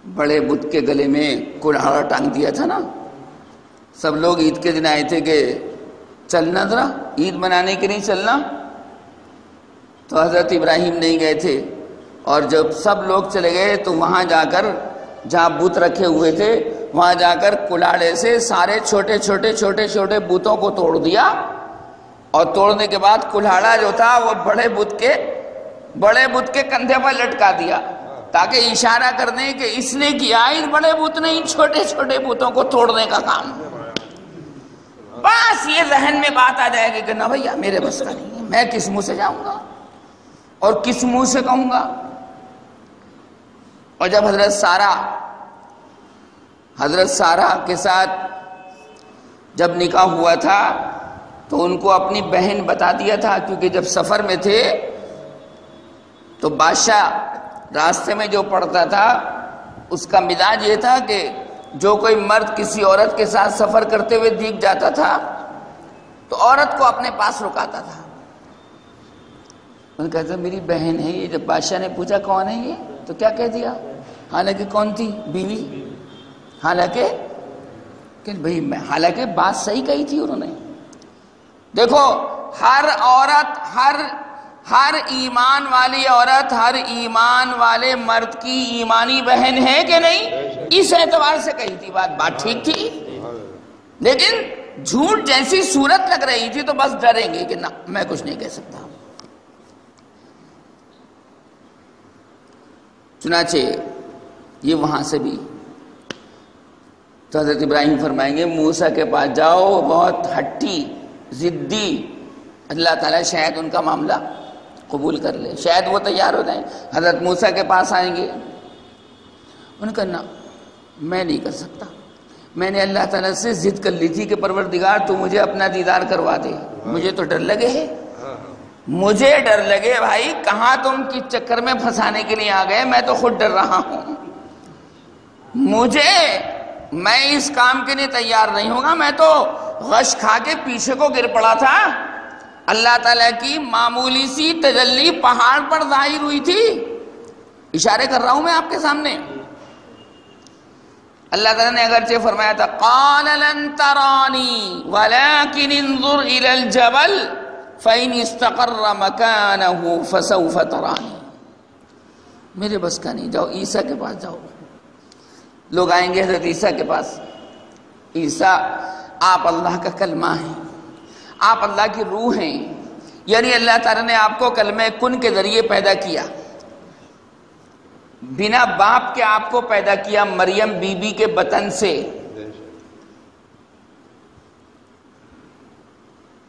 [SPEAKER 1] بڑے بت کے گلے میں کلہاڑا ٹانگ دیا تھا نا، سب لوگ عید کے دن آئے تھے کہ چلنا ذرا عید منانے کے نہیں چلنا، تو حضرت ابراہیم نہیں گئے تھے، اور جب سب لوگ چلے گئے تو وہاں جا کر جہاں بت رکھے ہوئے تھے وہاں جا کر کلاڑے سے سارے چھوٹے چھوٹے چھوٹے چھوٹے بتوں کو توڑ دیا، اور توڑنے کے بعد کلاڑا جو تھا وہ بڑے بت کے کندھے پر لٹکا دیا، تاکہ اشارہ کر دیں کہ اس نے کیا اس بڑے بت نے ان چھوٹے چھوٹے بتوں کو توڑنے کا کام۔ بس یہ ذہن میں بات آ جائے گی کہ نہ بھیا میرے بس کا نہیں ہے، میں کس منہ سے جاؤں گا اور کس منہ سے کہوں گا۔ اور جب حضرت سارہ کے ساتھ جب نکاح ہوا تھا تو ان کو اپنی بہن بتا دیا تھا، کیونکہ جب سفر میں تھے تو بادشاہ راستے میں جو پڑتا تھا اس کا مزاج یہ تھا کہ جو کوئی مرد کسی عورت کے ساتھ سفر کرتے ہوئے دیکھ جاتا تھا تو عورت کو اپنے پاس رکاتا تھا۔ انہوں نے کہا تھا میری بہن ہے یہ۔ جب بادشاہ نے پوچھا کون ہے یہ تو کیا کہہ دیا؟ حالانکہ کون تھی؟ بیوی۔ حالانکہ بات صحیح کہی تھی انہوں نے۔ دیکھو ہر عورت، ہر ایمان والی عورت ہر ایمان والے مرد کی ایمانی بہن ہے کہ نہیں؟ اس اعتبار سے کہی تھی بات ٹھیک تھی، لیکن جھوٹ جیسی صورت لگ رہی تھی تو بس ڈریں گے کہ نہ میں کچھ نہیں کہہ سکتا۔ چنانچہ یہ وہاں سے بھی تو حضرت ابراہیم فرمائیں گے موسیٰ کے پاس جاؤ، بہت ہٹی ضدی، اللہ تعالیٰ شاید ان کا معاملہ قبول کر لے، شاید وہ تیار ہو جائیں۔ حضرت موسیٰ کے پاس آئیں گے، ان کا نہ میں نہیں کر سکتا، میں نے اللہ تعالیٰ سے ضد کر لی تھی کہ پروردگار تو مجھے اپنا دیدار کروا دے، مجھے تو ڈر لگے ہے، مجھے ڈر لگے بھائی، کہاں تم کس چکر میں پھنسانے کے لیے آ گئے، میں تو خود ڈر رہا ہوں، میں اس کام کے لیے تیار نہیں ہوگا، میں تو غش کھا کے پیچھے کو گر پڑا تھا۔ اللہ تعالیٰ کی معمولی سی تجلی پہاڑ پر ظاہر ہوئی تھی، اشارے کر رہا ہوں میں آپ کے سامنے۔ اللہ تعالیٰ نے اگرچہ فرمایا تھا قال لن ترانی ولكن انظر الى الجبل فإن استقر مكانه فسوف ترانی، میرے بس کا نہیں، جاؤ عیسیٰ کے پاس جاؤ۔ لوگ آئیں گے حضرت عیسیٰ کے پاس، عیسیٰ آپ اللہ کا کلمہ ہیں، آپ اللہ کی روح ہیں، یعنی اللہ تعالیٰ نے آپ کو کلمہ کن کے ذریعے پیدا کیا، بنا باپ کے آپ کو پیدا کیا مریم بی بی کے بطن سے۔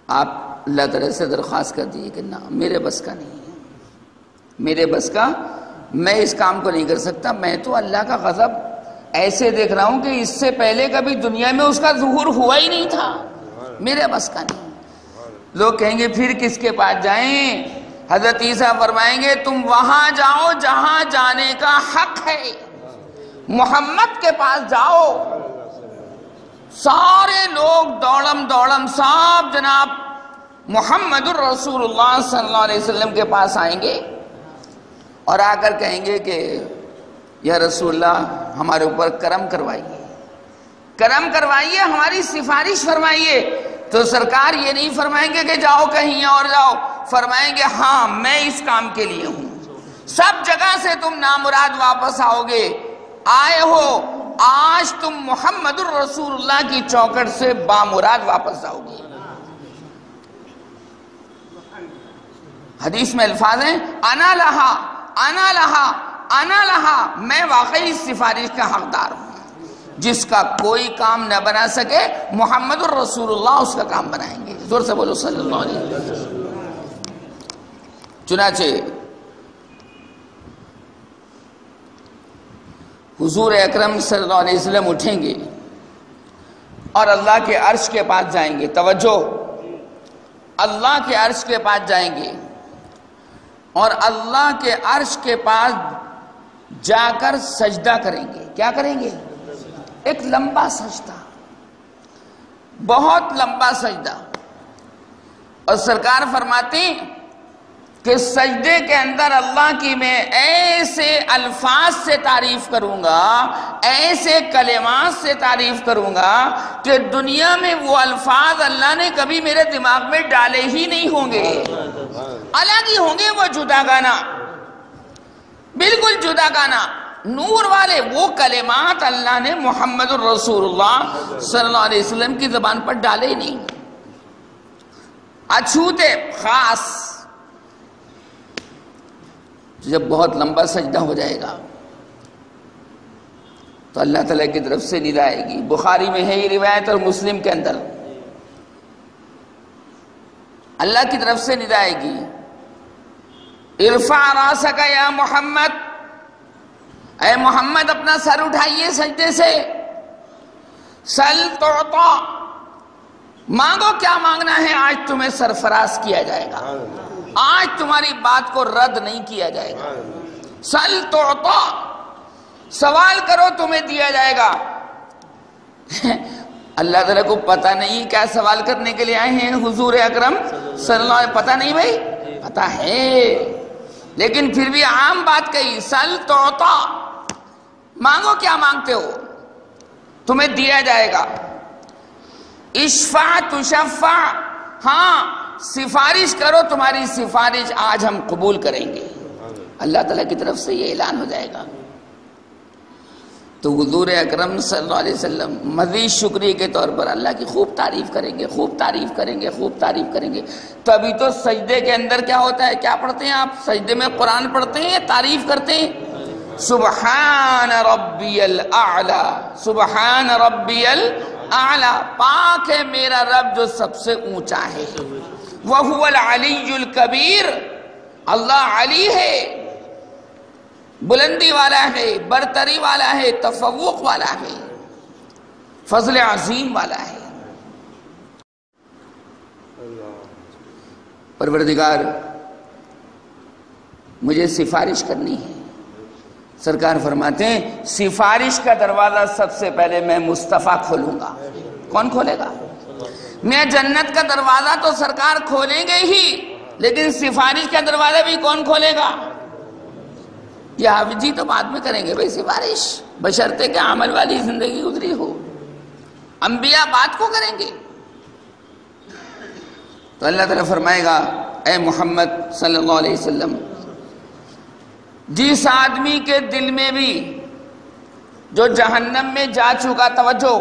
[SPEAKER 1] آپ اللہ تعالیٰ سے درخواست کر دیجیے کہ نہ میرے بس کا نہیں ہے، میرے بس کا، میں اس کام کو نہیں کر سکتا، میں تو اللہ کا غضب ایسے دیکھ رہا ہوں کہ اس سے پہلے کبھی دنیا میں اس کا ظہور ہوا ہی نہیں تھا، میرے بس کا نہیں۔ لوگ کہیں گے پھر کس کے پاس جائیں؟ حضرت عیسیٰ فرمائیں گے تم وہاں جاؤ جہاں جانے کا حق ہے، محمد کے پاس جاؤ۔ سارے لوگ دوڑم سب جناب محمد الرسول اللہ صلی اللہ علیہ وسلم کے پاس آئیں گے اور آ کر کہیں گے کہ یا رسول اللہ ہمارے اوپر کرم کروائیے، ہماری سفارش فرمائیے۔ تو سرکار یہ نہیں فرمائیں گے کہ جاؤ کہیں اور جاؤ، فرمائیں گے ہاں میں اس کام کے لیے ہوں، سب جگہ سے تم نامراد واپس آؤ گے، آئے ہو آج تم محمد الرسول اللہ کی چوکھٹ سے بامراد واپس آؤ گے۔ حدیث میں الفاظ ہیں انا لہا انا لہا انا لہا، میں واقعی اس سفارش کا حقدار ہوں، جس کا کوئی کام نہ بنا سکے محمد الرسول اللہ اس کا کام بنائیں گے. زور سے بولو صلی اللہ علیہ وسلم. چنانچہ حضور اکرم صلی اللہ علیہ وسلم اٹھیں گے اور اللہ کے عرش کے پاس جائیں گے. توجہ, اللہ کے عرش کے پاس جائیں گے اور اللہ کے عرش کے پاس جا کر سجدہ کریں گے. کیا کریں گے؟ ایک لمبا سجدہ, بہت لمبا سجدہ. اور سرکار فرماتے ہیں کہ سجدے کے اندر اللہ کی میں ایسے الفاظ سے تعریف کروں گا, ایسے کلمات سے تعریف کروں گا کہ دنیا میں وہ الفاظ اللہ نے کبھی میرے دماغ میں ڈالے ہی نہیں ہوں گے. الگ ہی ہوں گے وہ جدا گانا, بالکل جدا گانا. نور والے وہ کلمات اللہ نے محمد الرسول اللہ صلی اللہ علیہ وسلم کی زبان پر ڈالے ہی نہیں. اچھوتے خاص. جب بہت لمبا سجدہ ہو جائے گا تو اللہ تعالیٰ کی طرف سے ندا آئے گی. بخاری میں ہے یہ روایت اور مسلم کے اندر اللہ کی طرف سے ندا آئے گی, ارفع راسک یا محمد, اے محمد اپنا سر اٹھائیے سجدے سے, سل تعطا, مانگو کیا مانگنا ہے آج تمہیں سرفراز کیا جائے گا, آج تمہاری بات کو رد نہیں کیا جائے گا. سل تعطا, سوال کرو تمہیں دیا جائے گا. اللہ تعالیٰ کو پتہ نہیں کیا سوال کرنے کے لیے آئے ہیں حضور اکرم صلی اللہ علیہ وسلم, پتہ نہیں بھائی, پتہ ہے, لیکن پھر بھی عام بات کہی, سل تعطا, مانگو کیا مانگتے ہو تمہیں دیا جائے گا. اشفع تشفع, ہاں سفارش کرو تمہاری سفارش آج ہم قبول کریں گے. اللہ تعالیٰ کی طرف سے یہ اعلان ہو جائے گا. تو حضور اکرم صلی اللہ علیہ وسلم مزید شکریہ کے طور پر اللہ کی خوب تعریف کریں گے, خوب تعریف کریں گے, خوب تعریف کریں گے. تو ابھی تو سجدے کے اندر کیا ہوتا ہے, کیا پڑھتے ہیں آپ سجدے میں؟ قرآن پڑھتے ہیں یا تعریف کرتے ہیں؟ سبحان ربی الاعلی, سبحان ربی الاعلی, پاک ہے میرا رب جو سب سے اونچا ہے. وَهُوَ الْعَلِيُّ الْكَبِيرُ, اللہ علی ہے, بلندی والا ہے, برتری والا ہے, تفوق والا ہے, فضل عظیم والا ہے. پروردگار مجھے سفارش کرنی ہے. سرکار فرماتے ہیں سفارش کا دروازہ سب سے پہلے میں مصطفیٰ کھولوں گا. کون کھولے گا؟ میں جنت کا دروازہ تو سرکار کھولیں گے ہی, لیکن سفارش کا دروازہ بھی کون کھولے گا؟ یہ حافظ جی تو بعد میں کریں گے بھائی سفارش, بشرطے کہ عمل والی زندگی گزری ہو. انبیاء بات کو کریں گے. تو اللہ تعالیٰ فرمائے گا اے محمد صلی اللہ علیہ وسلم, جس آدمی کے دل میں بھی جو جہنم میں جا چکا, توجہ,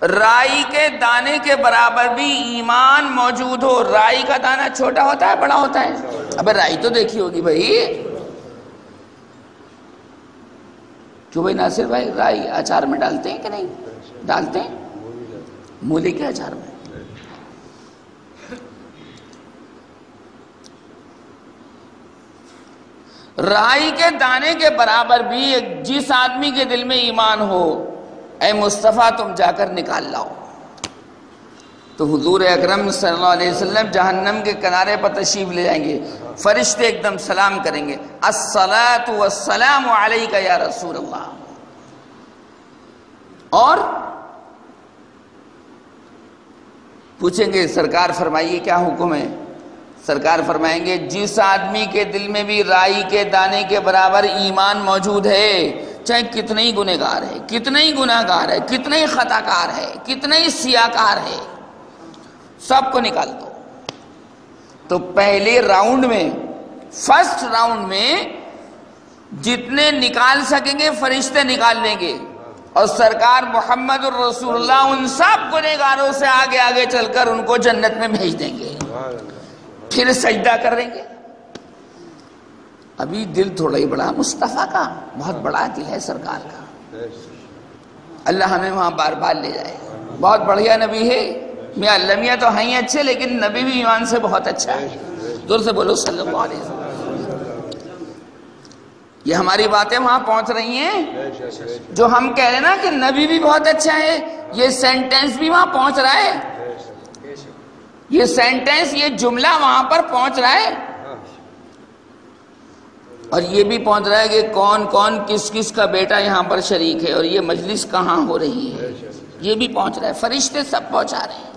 [SPEAKER 1] رائی کے دانے کے برابر بھی ایمان موجود ہو. رائی کا دانہ چھوٹا ہوتا ہے بڑا ہوتا ہے؟ ابے رائی تو دیکھی ہوگی بھائی. کیوں بھائی ناصر بھائی, رائی اچار میں ڈالتے ہیں کہ نہیں ڈالتے ہیں؟ مولی کے اچار میں. رائی کے دانے کے برابر بھی جس آدمی کے دل میں ایمان ہو, اے مصطفیٰ تم جا کر نکال لاؤ. تو حضور اکرم صلی اللہ علیہ وسلم جہنم کے کنارے پر تشریف لے جائیں گے. فرشتے ایک دم سلام کریں گے, الصلاۃ والسلام علیک یا رسول اللہ. اور پوچھیں گے سرکار فرمائیے کیا حکم ہے؟ سرکار فرمائیں گے جس آدمی کے دل میں بھی رائی کے دانے کے برابر ایمان موجود ہے, چاہے کتنے ہی گنہگار ہے, کتنے ہی گناہ گار ہے, کتنے ہی خطا کار ہے, کتنے ہی سیاکار ہے, سب کو نکال دو. تو پہلے راؤنڈ میں, فرسٹ راؤنڈ میں جتنے نکال سکیں گے فرشتے نکال لیں گے, اور سرکار محمد الرسول اللہ ان سب گنہگاروں سے آگے آگے چل کر ان کو جنت میں بھیج دیں گے. پھر سجدہ کر دیں گے. ابھی دل تھوڑا ہی بڑا مصطفیٰ کا, بہت بڑا دل ہے سرکار کا. اللہ ہمیں وہاں بار بار لے جائے. بہت بڑھیا نبی ہے. میاں المیاں تو ہیں اچھے، لیکن نبی بھی ایمان سے بہت اچھا ہے. زور سے بولو صلی اللہ علیہ وسلم. یہ ہماری باتیں وہاں پہنچ رہی ہیں. جو ہم کہہ رہے ہیں نا کہ نبی بھی بہت اچھا ہے، یہ سینٹنس بھی وہاں پہنچ رہا ہے. یہ سینٹنس، یہ جملہ وہاں پر پہنچ رہا ہے. اور یہ بھی پہنچ رہا ہے کہ کون کون کس کس کا بیٹا یہاں پر شریک ہے، اور یہ مجلس کہاں ہو رہی ہے. یہ بھی پہنچ رہا ہے. فرشتے سب پہنچا رہے ہیں.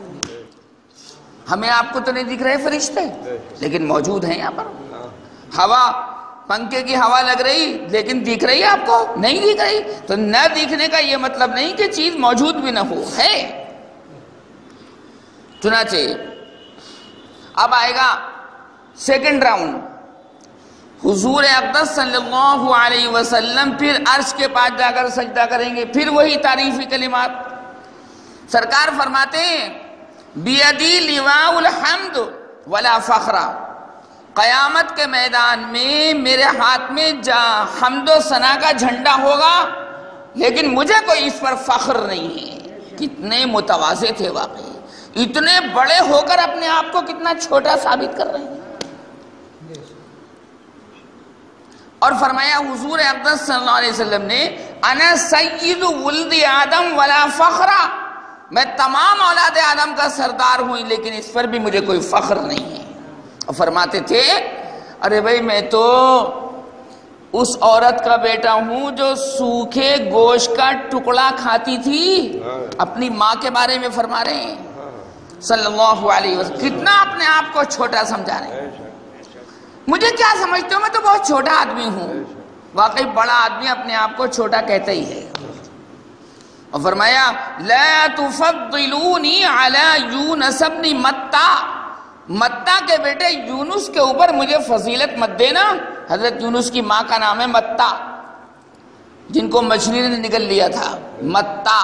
[SPEAKER 1] ہمیں آپ کو تو نہیں دکھ رہے فرشتے، لیکن موجود ہیں یہاں پر. ہوا، پنکھے کی ہوا لگ رہی، لیکن دکھ رہی ہے آپ کو؟ نہیں دکھ رہی. تو نہ دکھنے کا یہ مطلب نہیں کہ چیز موجود بھی نہ ہو، ہے. چنانچہ اب آئے گا سیکنڈ راؤنڈ. حضور اقدس صلی اللہ علیہ وسلم پھر عرش کے پاس جا کر سجدہ کریں گے. پھر وہی تعریفی کلمات. سرکار فرماتے ہیں بیدی لواء الحمد ولا فخر. قیامت کے میدان میں میرے ہاتھ میں حمد و ثنا کا جھنڈا ہوگا، لیکن مجھے کوئی اس پر فخر نہیں ہے. کتنے متواضع تھے واقعی. اتنے بڑے ہو کر اپنے آپ کو کتنا چھوٹا ثابت کر رہے ہیں. اور فرمایا حضور اقدس صلی اللہ علیہ وسلم نے انا سید ولد آدم ولا فخر. میں تمام اولاد آدم کا سردار ہوں، لیکن اس پر بھی مجھے کوئی فخر نہیں ہے. اور فرماتے تھے ارے بھائی میں تو اس عورت کا بیٹا ہوں جو سوکھے گوشت کا ٹکڑا کھاتی تھی. اپنی ماں کے بارے میں فرما رہے ہیں صلی اللہ علیہ وسلم. کتنا اپنے آپ کو چھوٹا سمجھا رہے ہیں. مجھے کیا سمجھتے ہو، میں تو بہت چھوٹا آدمی ہوں. واقعی بڑا آدمی اپنے آپ کو چھوٹا کہتا ہی ہے. اور فرمایا لا تفضلونی علی یونس ابن متہ. متہ کے بیٹے یونس کے اوپر مجھے فضیلت مت دینا. حضرت یونس کی ماں کا نام ہے متہ، جن کو مچھلی نے نگل لیا تھا. متہ،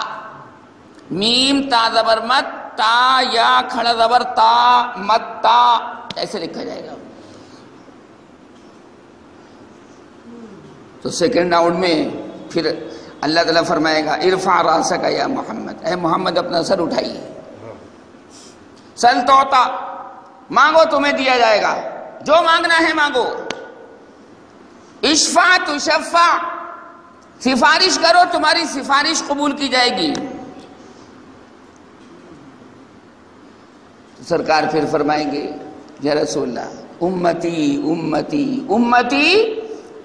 [SPEAKER 1] میم تا زبر مت، تا یا کھڑا زبر تا، متہ ایسے لکھا جائے گا. تو سیکنڈ راؤنڈ میں پھر اللہ تعالیٰ فرمائے گا ارفع راسک یا محمد. اے محمد اپنا سر اٹھائیے. سل توتا، مانگو تمہیں دیا جائے گا. جو مانگنا ہے مانگو. اشفع تشفع، سفارش کرو تمہاری سفارش قبول کی جائے گی. سرکار پھر فرمائیں گے یا رسول اللہ امتی امتی امتی.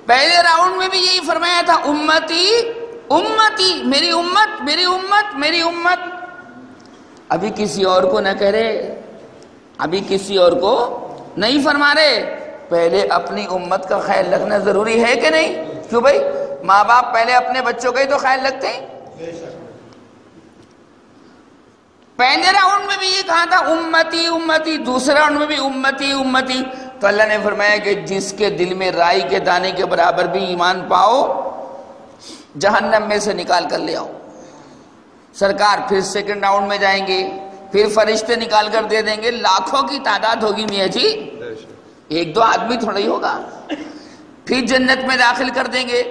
[SPEAKER 1] پہلے راؤنڈ میں بھی یہی فرمایا تھا امتی امتی، میری امت میری امت میری امت. ابھی کسی اور کو نہ کہہ رہے، ابھی کسی اور کو نہیں فرما رہے. پہلے اپنی امت کا خیال رکھنا ضروری ہے کہ نہیں؟ کیوں بھائی؟ ماں باپ پہلے اپنے بچوں کا ہی تو خیال رکھتے ہیں. پہلے راؤنڈ میں بھی یہ کہا تھا امتی امتی، دوسرے راؤنڈ میں بھی امتی امتی. تو اللہ نے فرمایا کہ جس کے دل میں رائی کے دانے کے برابر بھی ایمان پاؤ، جہنم میں سے نکال کر لے آؤ. سرکار پھر سیکنڈ راؤنڈ میں جائیں گے. پھر فرشتے نکال کر دے دیں گے. لاکھوں کی تعداد ہوگی میاں جی، ایک دو آدمی تھوڑا ہی ہوگا. پھر جنت میں داخل کر دیں گے.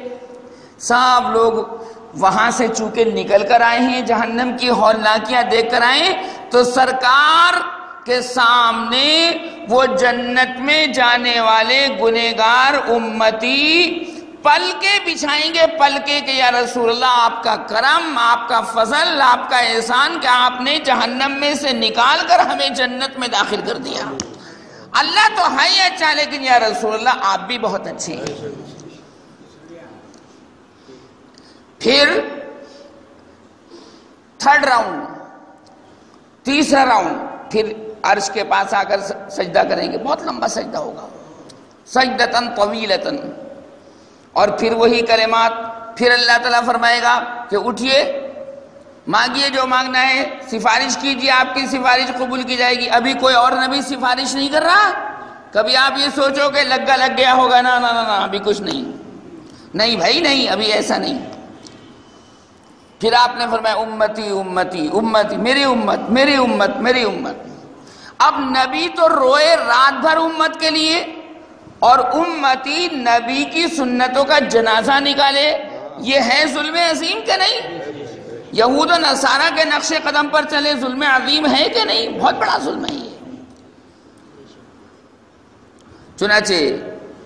[SPEAKER 1] سب لوگ وہاں سے چونکہ نکل کر آئے ہیں، جہنم کی ہولناکیاں دیکھ کر آئے، تو سرکار کے سامنے وہ جنت میں جانے والے گنہگار امتی پلکے بچھائیں گے. پلکے کہ یا رسول اللہ آپ کا کرم، آپ کا فضل، آپ کا احسان کہ آپ نے جہنم میں سے نکال کر ہمیں جنت میں داخل کر دیا. اللہ تو ہے ہی اچھا، لیکن یا رسول اللہ آپ بھی بہت اچھے ہیں. پھر تھرڈ راؤنڈ، تیسرا راؤنڈ، پھر عرش کے پاس آ کر سجدہ کریں گے. بہت لمبا سجدہ ہوگا، سجدتاً طویلتاً. اور پھر وہی کلمات. پھر اللہ تعالیٰ فرمائے گا کہ اٹھیے، مانگیے جو مانگنا ہے، سفارش کیجیے، آپ کی سفارش قبول کی جائے گی. ابھی کوئی اور نبی سفارش نہیں کر رہا. کبھی آپ یہ سوچو کہ لگ گیا ہوگا، نا نا نا، ابھی کچھ نہیں. نہیں بھائی نہیں، ابھی ایسا نہیں. پھر آپ نے فرمایا امتی امتی امتی، میری امت میری امت میری امت. اب نبی تو روئے رات بھر امت کے لیے، اور امتی نبی کی سنتوں کا جنازہ نکالے. یہ ہے ظلم عظیم کہ نہیں؟ یہود و نصارہ کے نقش قدم پر چلے ظلم عظیم ہے کہ نہیں؟ بہت بڑا ظلم ہے یہ۔ چنانچہ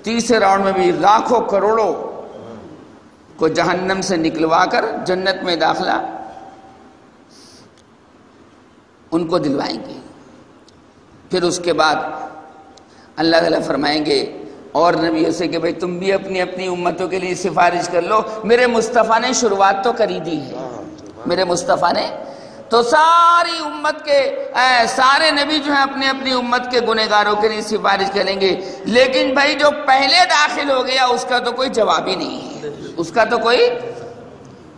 [SPEAKER 1] تیسرے راؤنڈ میں بھی لاکھوں کروڑوں کو جہنم سے نکلوا کر جنت میں داخلہ ان کو دلوائیں گے۔ پھر اس کے بعد اللہ تعالیٰ فرمائیں گے اور نبیوں سے کہ بھئی تم بھی اپنی اپنی امتوں کے لیے سفارش کر لو، میرے مصطفیٰ نے شروعات تو کری دی ہے، میرے مصطفیٰ نے تو ساری امت کے سارے نبی جو ہیں اپنے اپنی امت کے گنہگاروں کے لیے سفارش کریں گے، لیکن بھائی جو پہلے داخل ہو گیا اس کا تو کوئی جواب ہی نہیں ہے، اس کا تو کوئی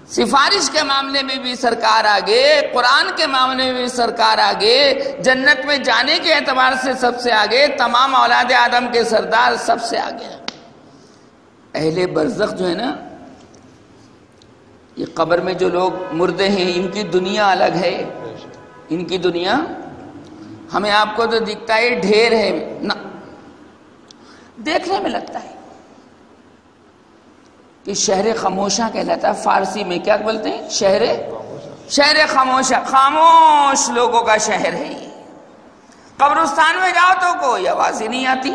[SPEAKER 1] سفارش کے معاملے میں بھی سرکار آگے، قرآن کے معاملے میں بھی سرکار آگے، جنت میں جانے کے اعتبار سے سب سے آگے، تمام اولاد آدم کے سردار سب سے آگے۔ اہل برزخ جو ہے نا، یہ قبر میں جو لوگ مردے ہیں ان کی دنیا الگ ہے، ان کی دنیا ہمیں آپ کو تو دکھتا ہے ڈھیر ہے نا، دیکھنے میں لگتا ہے کہ شہر خاموشاں کہلاتا ہے، فارسی میں کیا بولتے ہیں؟ شہر خاموشاں، خاموش لوگوں کا شہر ہے یہ۔ قبرستان میں جاؤ تو کوئی آواز ہی نہیں آتی،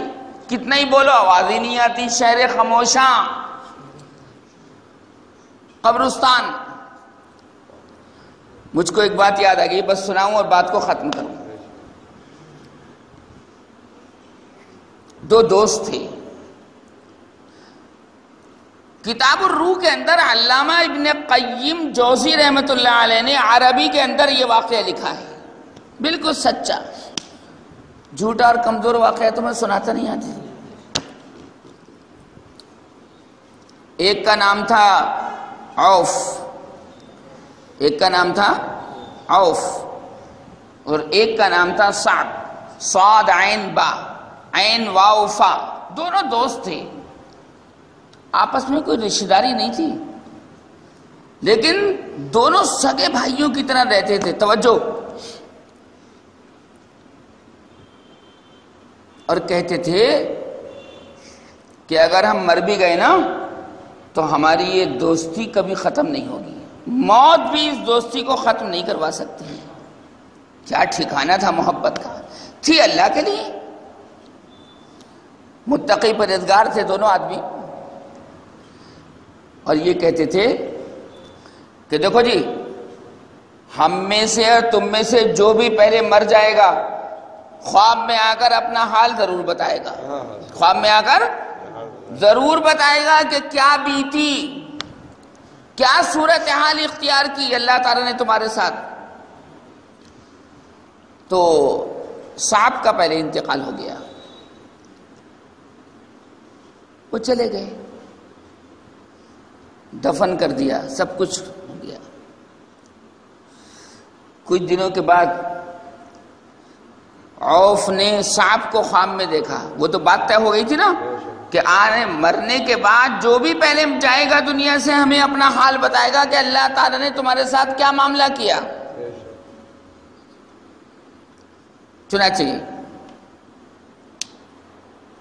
[SPEAKER 1] کتنا ہی بولو آواز ہی نہیں آتی، شہر خاموشاں قبرستان۔ مجھ کو ایک بات یاد آ گئی، بس سناؤں اور بات کو ختم کروں۔ دو دوست تھے، کتاب الروح کے اندر علامہ ابن قیم جوزی رحمۃ اللہ علیہ نے عربی کے اندر یہ واقعہ لکھا ہے، بالکل سچا، جھوٹا اور کمزور واقعہ تو میں سناتا نہیں آج۔ ایک کا نام تھا عوف، ایک کا نام تھا عوف اور ایک کا نام تھا سعد، صاد عین با عین واو فا، دونوں دوست تھے، آپس میں کوئی رشتہ داری نہیں تھی، لیکن دونوں سگے بھائیوں کی طرح رہتے تھے۔ توجہ، اور کہتے تھے کہ اگر ہم مر بھی گئے نا تو ہماری یہ دوستی کبھی ختم نہیں ہوگی، موت بھی اس دوستی کو ختم نہیں کروا سکتی۔ کیا ٹھکانہ تھا محبت کا، تھی اللہ کے لیے، متقی پرہیزگار تھے دونوں آدمی، اور یہ کہتے تھے کہ دیکھو جی، ہم میں سے اور تم میں سے جو بھی پہلے مر جائے گا خواب میں آ کر اپنا حال ضرور بتائے گا، خواب میں آ کر ضرور بتائے گا کہ کیا بیتی، کیا صورتحال اختیار کی اللہ تعالیٰ نے تمہارے ساتھ۔ تو صاحب کا پہلے انتقال ہو گیا، وہ چلے گئے، دفن کر دیا، سب کچھ ہو گیا۔ کچھ دنوں کے بعد عوف نے صاحب کو خواب میں دیکھا، وہ تو بات طے ہو گئی تھی نا کہ آنے مرنے کے بعد جو بھی پہلے جائے گا دنیا سے ہمیں اپنا حال بتائے گا کہ اللہ تعالیٰ نے تمہارے ساتھ کیا معاملہ کیا۔ چنانچہ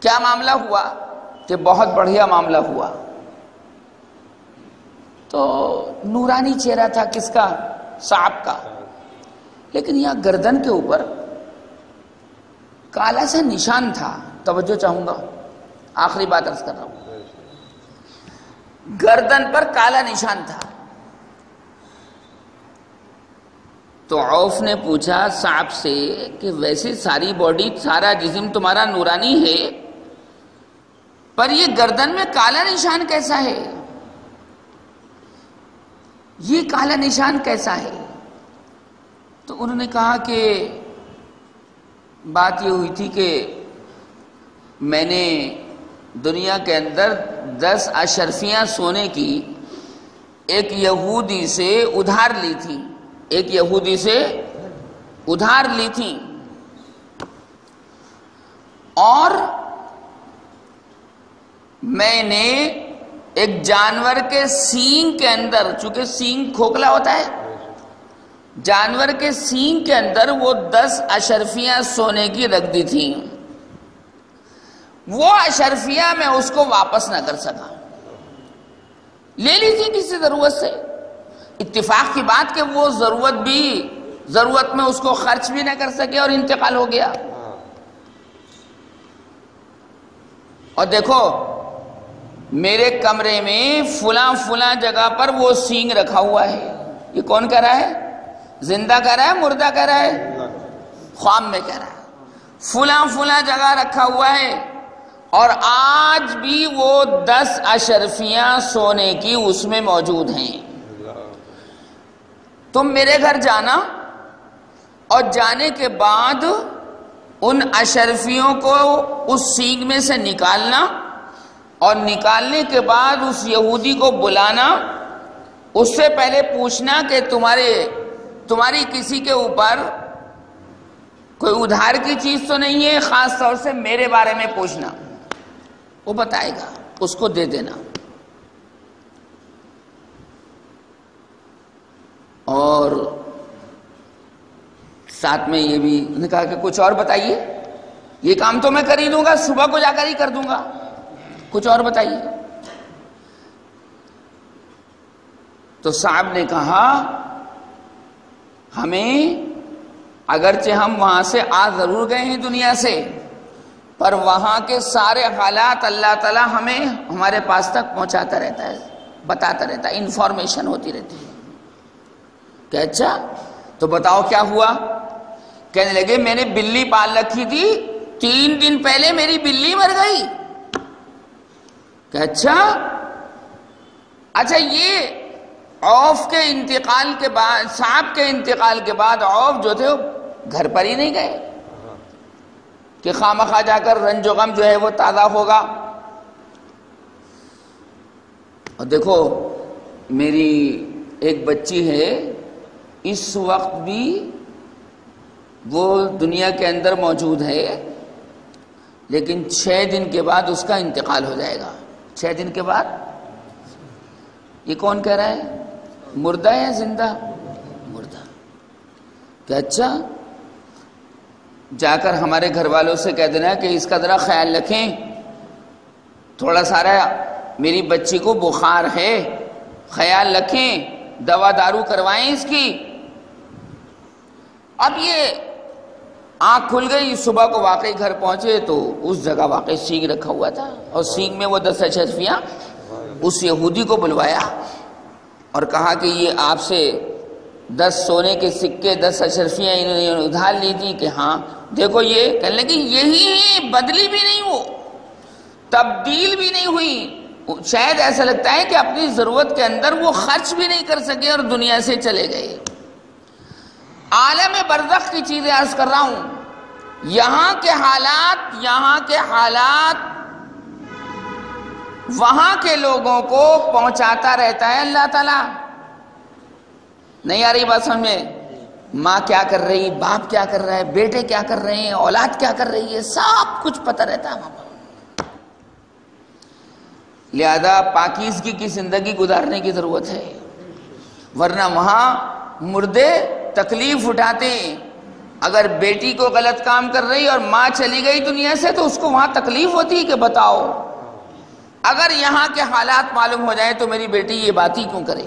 [SPEAKER 1] کیا معاملہ ہوا کہ بہت بڑھیا معاملہ ہوا۔ تو نورانی چہرہ تھا کس کا؟ صاحب کا، لیکن یہاں گردن کے اوپر کالا سا نشان تھا، توجہ چاہوں گا، آخری بات عرض کر رہا ہوں، گردن پر کالا نشان تھا۔ تو عوف نے پوچھا صاحب سے کہ ویسے ساری باڈی، سارا جسم تمہارا نورانی ہے، پر یہ گردن میں کالا نشان کیسا ہے؟ یہ کالا نشان کیسا ہے؟ تو انہوں نے کہا کہ بات یہ ہوئی تھی کہ میں نے دنیا کے اندر 10 اشرفیاں سونے کی ایک یہودی سے ادھار لی تھی، ایک یہودی سے ادھار لی تھی، اور میں نے ایک جانور کے سینگ کے اندر، چونکہ سینگ کھوکھلا ہوتا ہے، جانور کے سینگ کے اندر وہ 10 اشرفیاں سونے کی رکھ دی تھیں، وہ اشرفیاں میں اس کو واپس نہ کر سکا، لے لی تھی کسی ضرورت سے، اتفاق کی بات کہ وہ ضرورت میں اس کو خرچ بھی نہ کر سکے اور انتقال ہو گیا. اور دیکھو میرے کمرے میں فلاں جگہ پر وہ سینگ رکھا ہوا ہے. یہ کون کہہ رہا ہے؟ زندہ کہہ رہا ہے مردہ کہہ رہا ہے؟ خواب میں کہہ رہا ہے. فلاں جگہ رکھا ہوا ہے اور آج بھی وہ 10 اشرفیاں سونے کی اس میں موجود ہیں. تم میرے گھر جانا اور جانے کے بعد ان اشرفیوں کو اس سینگ میں سے نکالنا اور نکالنے کے بعد اس یہودی کو بلانا. اس سے پہلے پوچھنا کہ تمہاری کسی کے اوپر کوئی ادھار کی چیز تو نہیں ہے، خاص طور سے میرے بارے میں پوچھنا. وہ بتائے گا، اس کو دے دینا. اور ساتھ میں یہ بھی نے کہا کہ کچھ اور بتائیے. یہ کام تو میں کر ہی دوں گا، صبح کو جا کر ہی کر دوں گا، کچھ اور بتائیے. تو صاحب نے کہا ہمیں اگرچہ ہم وہاں سے آ ضرور گئے ہیں دنیا سے، پر وہاں کے سارے حالات اللہ تعالی ہمیں ہمارے پاس تک پہنچاتا رہتا ہے، بتاتا رہتا ہے، انفارمیشن ہوتی رہتی ہے. کہ اچھا تو بتاؤ کیا ہوا؟ کہنے لگے میں نے بلی پال رکھی تھی، 3 دن پہلے میری بلی مر گئی. کہ اچھا یہ عوف کے انتقال کے بعد، صاحب کے انتقال کے بعد عوف جو تھے وہ گھر پر ہی نہیں گئے کہ خامخواہ جا کر رنج و غم جو ہے وہ تازہ ہوگا. اور دیکھو میری ایک بچی ہے، اس وقت بھی وہ دنیا کے اندر موجود ہے، لیکن 6 دن کے بعد اس کا انتقال ہو جائے گا. 6 دن کے بعد. یہ کون کہہ رہا ہے؟ مردہ ہے یا زندہ؟ مردہ. کہ اچھا جا کر ہمارے گھر والوں سے کہہ دینا کہ اس کا ذرا خیال رکھیں، تھوڑا سارا میری بچی کو بخار ہے، خیال رکھیں، دوا دارو کروائیں اس کی. اب یہ آنکھ کھل گئی، صبح کو واقعی گھر پہنچے تو اس جگہ واقعی سینگ رکھا ہوا تھا اور سینگ میں وہ 10 اشرفیاں. اس یہودی کو بلوایا اور کہا کہ یہ آپ سے 10 سونے کے سکے 10 اشرفیاں انہوں نے ادھار لی تھی. کہ ہاں دیکھو یہ کہنے لگے یہی ہے، بدلی بھی نہیں، وہ تبدیل بھی نہیں ہوئی. شاید ایسا لگتا ہے کہ اپنی ضرورت کے اندر وہ خرچ بھی نہیں کر سکے اور دنیا سے چلے گئے. عالم برزخ کی چیزیں عرض کر رہا ہوں. یہاں کے حالات وہاں کے لوگوں کو پہنچاتا رہتا ہے اللہ تعالیٰ. نہیں آ رہی بات سمجھ میں؟ ماں کیا کر رہی، باپ کیا کر رہا ہے، بیٹے کیا کر رہے ہیں، اولاد کیا کر رہی ہے، سب کچھ پتہ رہتا ہے وہاں پر. لہذا پاکیزگی کی زندگی گزارنے کی ضرورت ہے، ورنہ وہاں مردے تکلیف اٹھاتے ہیں. اگر بیٹی کو غلط کام کر رہی اور ماں چلی گئی دنیا سے تو اس کو وہاں تکلیف ہوتی ہے کہ بتاؤ اگر یہاں کے حالات معلوم ہو جائے تو میری بیٹی یہ بات ہی کیوں کرے.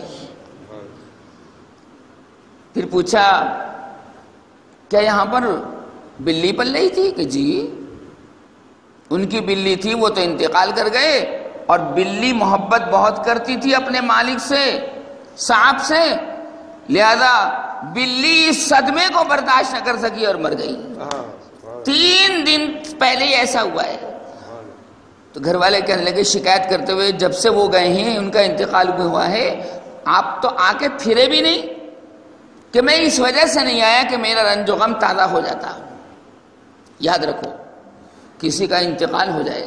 [SPEAKER 1] پھر پوچھا کیا یہاں پر بلی پل رہی تھی؟ کہ جی ان کی بلی تھی، وہ تو انتقال کر گئے. اور بلی محبت بہت کرتی تھی اپنے مالک سے، صاحب سے، لہذا بلی اس صدمے کو برداشت نہ کر سکی اور مر گئی. 3 دن پہلے ایسا ہوا ہے. تو گھر والے کہنے لگے شکایت کرتے ہوئے جب سے وہ گئے ہیں ان کا انتقال ہوا ہے، آپ تو آ کے پھرے بھی نہیں کہ میں اس وجہ سے نہیں آیا کہ میرا رنج و غم تازہ ہو جاتا. یاد رکھو کسی کا انتقال ہو جائے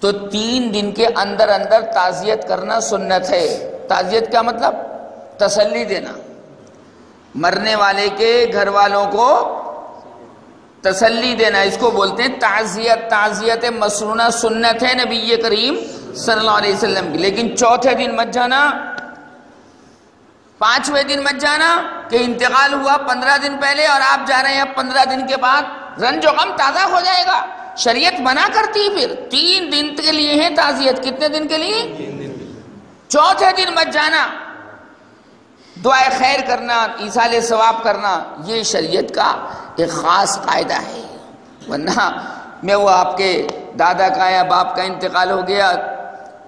[SPEAKER 1] تو 3 دن کے اندر اندر تعزیت کرنا سنت ہے. تعزیت کیا مطلب؟ تسلی دینا. مرنے والے کے گھر والوں کو تسلی دینا، اس کو بولتے ہیں تعزیت. تعزیت مسنونہ سنت ہے نبی کریم صلی اللہ علیہ وسلم کی. لیکن 4تھے دن مت جانا، 5ویں دن مت جانا کہ انتقال ہوا 15 دن پہلے اور آپ جا رہے ہیں اب 15 دن کے بعد، رنج و غم تازہ ہو جائے گا. شریعت منع کرتی. پھر 3 دن کے لیے ہے تعزیت. کتنے دن کے لیے؟ 4تھے دن مت جانا. دعائے خیر کرنا، ایصال ثواب کرنا، یہ شریعت کا ایک خاص قاعدہ ہے۔ ورنہ میں وہ آپ کے دادا کا یا باپ کا انتقال ہو گیا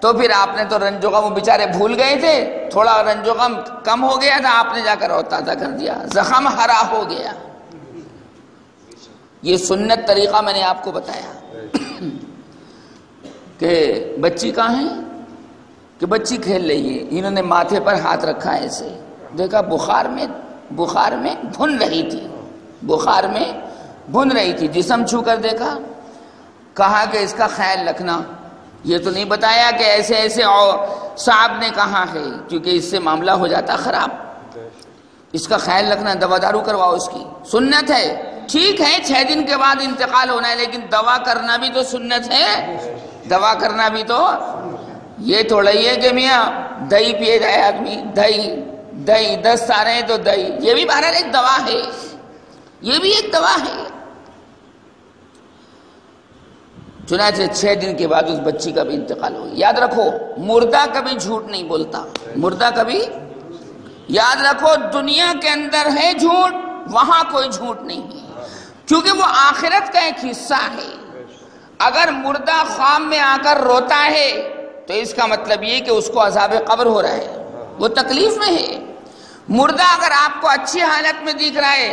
[SPEAKER 1] تو پھر آپ نے تو رنج و غم، وہ بیچارے بھول گئے تھے، تھوڑا رنج و غم کم ہو گیا تھا، آپ نے جا کر اور تازہ کر دیا، زخم ہرا ہو گیا۔ یہ سنت طریقہ میں نے آپ کو بتایا کہ بچی کہاں ہے، کہ بچی کھیل رہی ہے، انہوں نے ماتھے پر ہاتھ رکھا ہے، ایسے دیکھا بخار میں بھن رہی تھی، بخار میں بھن رہی تھی، جسم چھو کر دیکھا، کہا کہ اس کا خیال رکھنا، یہ تو نہیں بتایا کہ ایسے ایسے اور صاحب نے کہا ہے، کیونکہ اس سے معاملہ ہو جاتا خراب، اس کا خیال رکھنا، دوا دارو کرواؤ، اس کی سنت ہے۔ ٹھیک ہے 6 دن کے بعد انتقال ہونا ہے، لیکن دوا کرنا بھی تو سنت ہے، دوا کرنا بھی تو، یہ تھوڑا ہی ہے کہ میاں دہی پیے جائے آدمی، دہی 10 آ رہے ہیں تو دہی، یہ بھی بہرحال ایک دوا ہے، یہ بھی ایک دوا ہے۔ چنانچہ 6 دن کے بعد اس بچی کا بھی انتقال ہو گیا۔ یاد رکھو مردہ کبھی جھوٹ نہیں بولتا، مردہ کبھی، یاد رکھو دنیا کے اندر ہے جھوٹ، وہاں کوئی جھوٹ نہیں ہے، کیونکہ وہ آخرت کا ایک حصہ ہے۔ اگر مردہ خواب میں آ کر روتا ہے تو اس کا مطلب یہ کہ اس کو عذاب قبر ہو رہا ہے، وہ تکلیف میں ہے۔ مردہ اگر آپ کو اچھی حالت میں دکھ رہا ہے،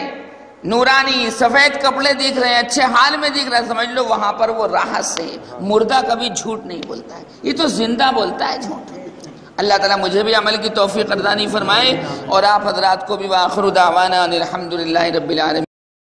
[SPEAKER 1] نورانی سفید کپڑے دکھ رہے ہیں، اچھے حال میں دکھ رہا ہے، سمجھ لو وہاں پر وہ راحت سے ہے۔ مردہ کبھی جھوٹ نہیں بولتا ہے، یہ تو زندہ بولتا ہے جھوٹ۔ اللہ تعالیٰ مجھے بھی عمل کی توفیق عطا فرمائے اور آپ حضرات کو بھی۔ وآخر دعوانا الحمدللہ رب العالمین۔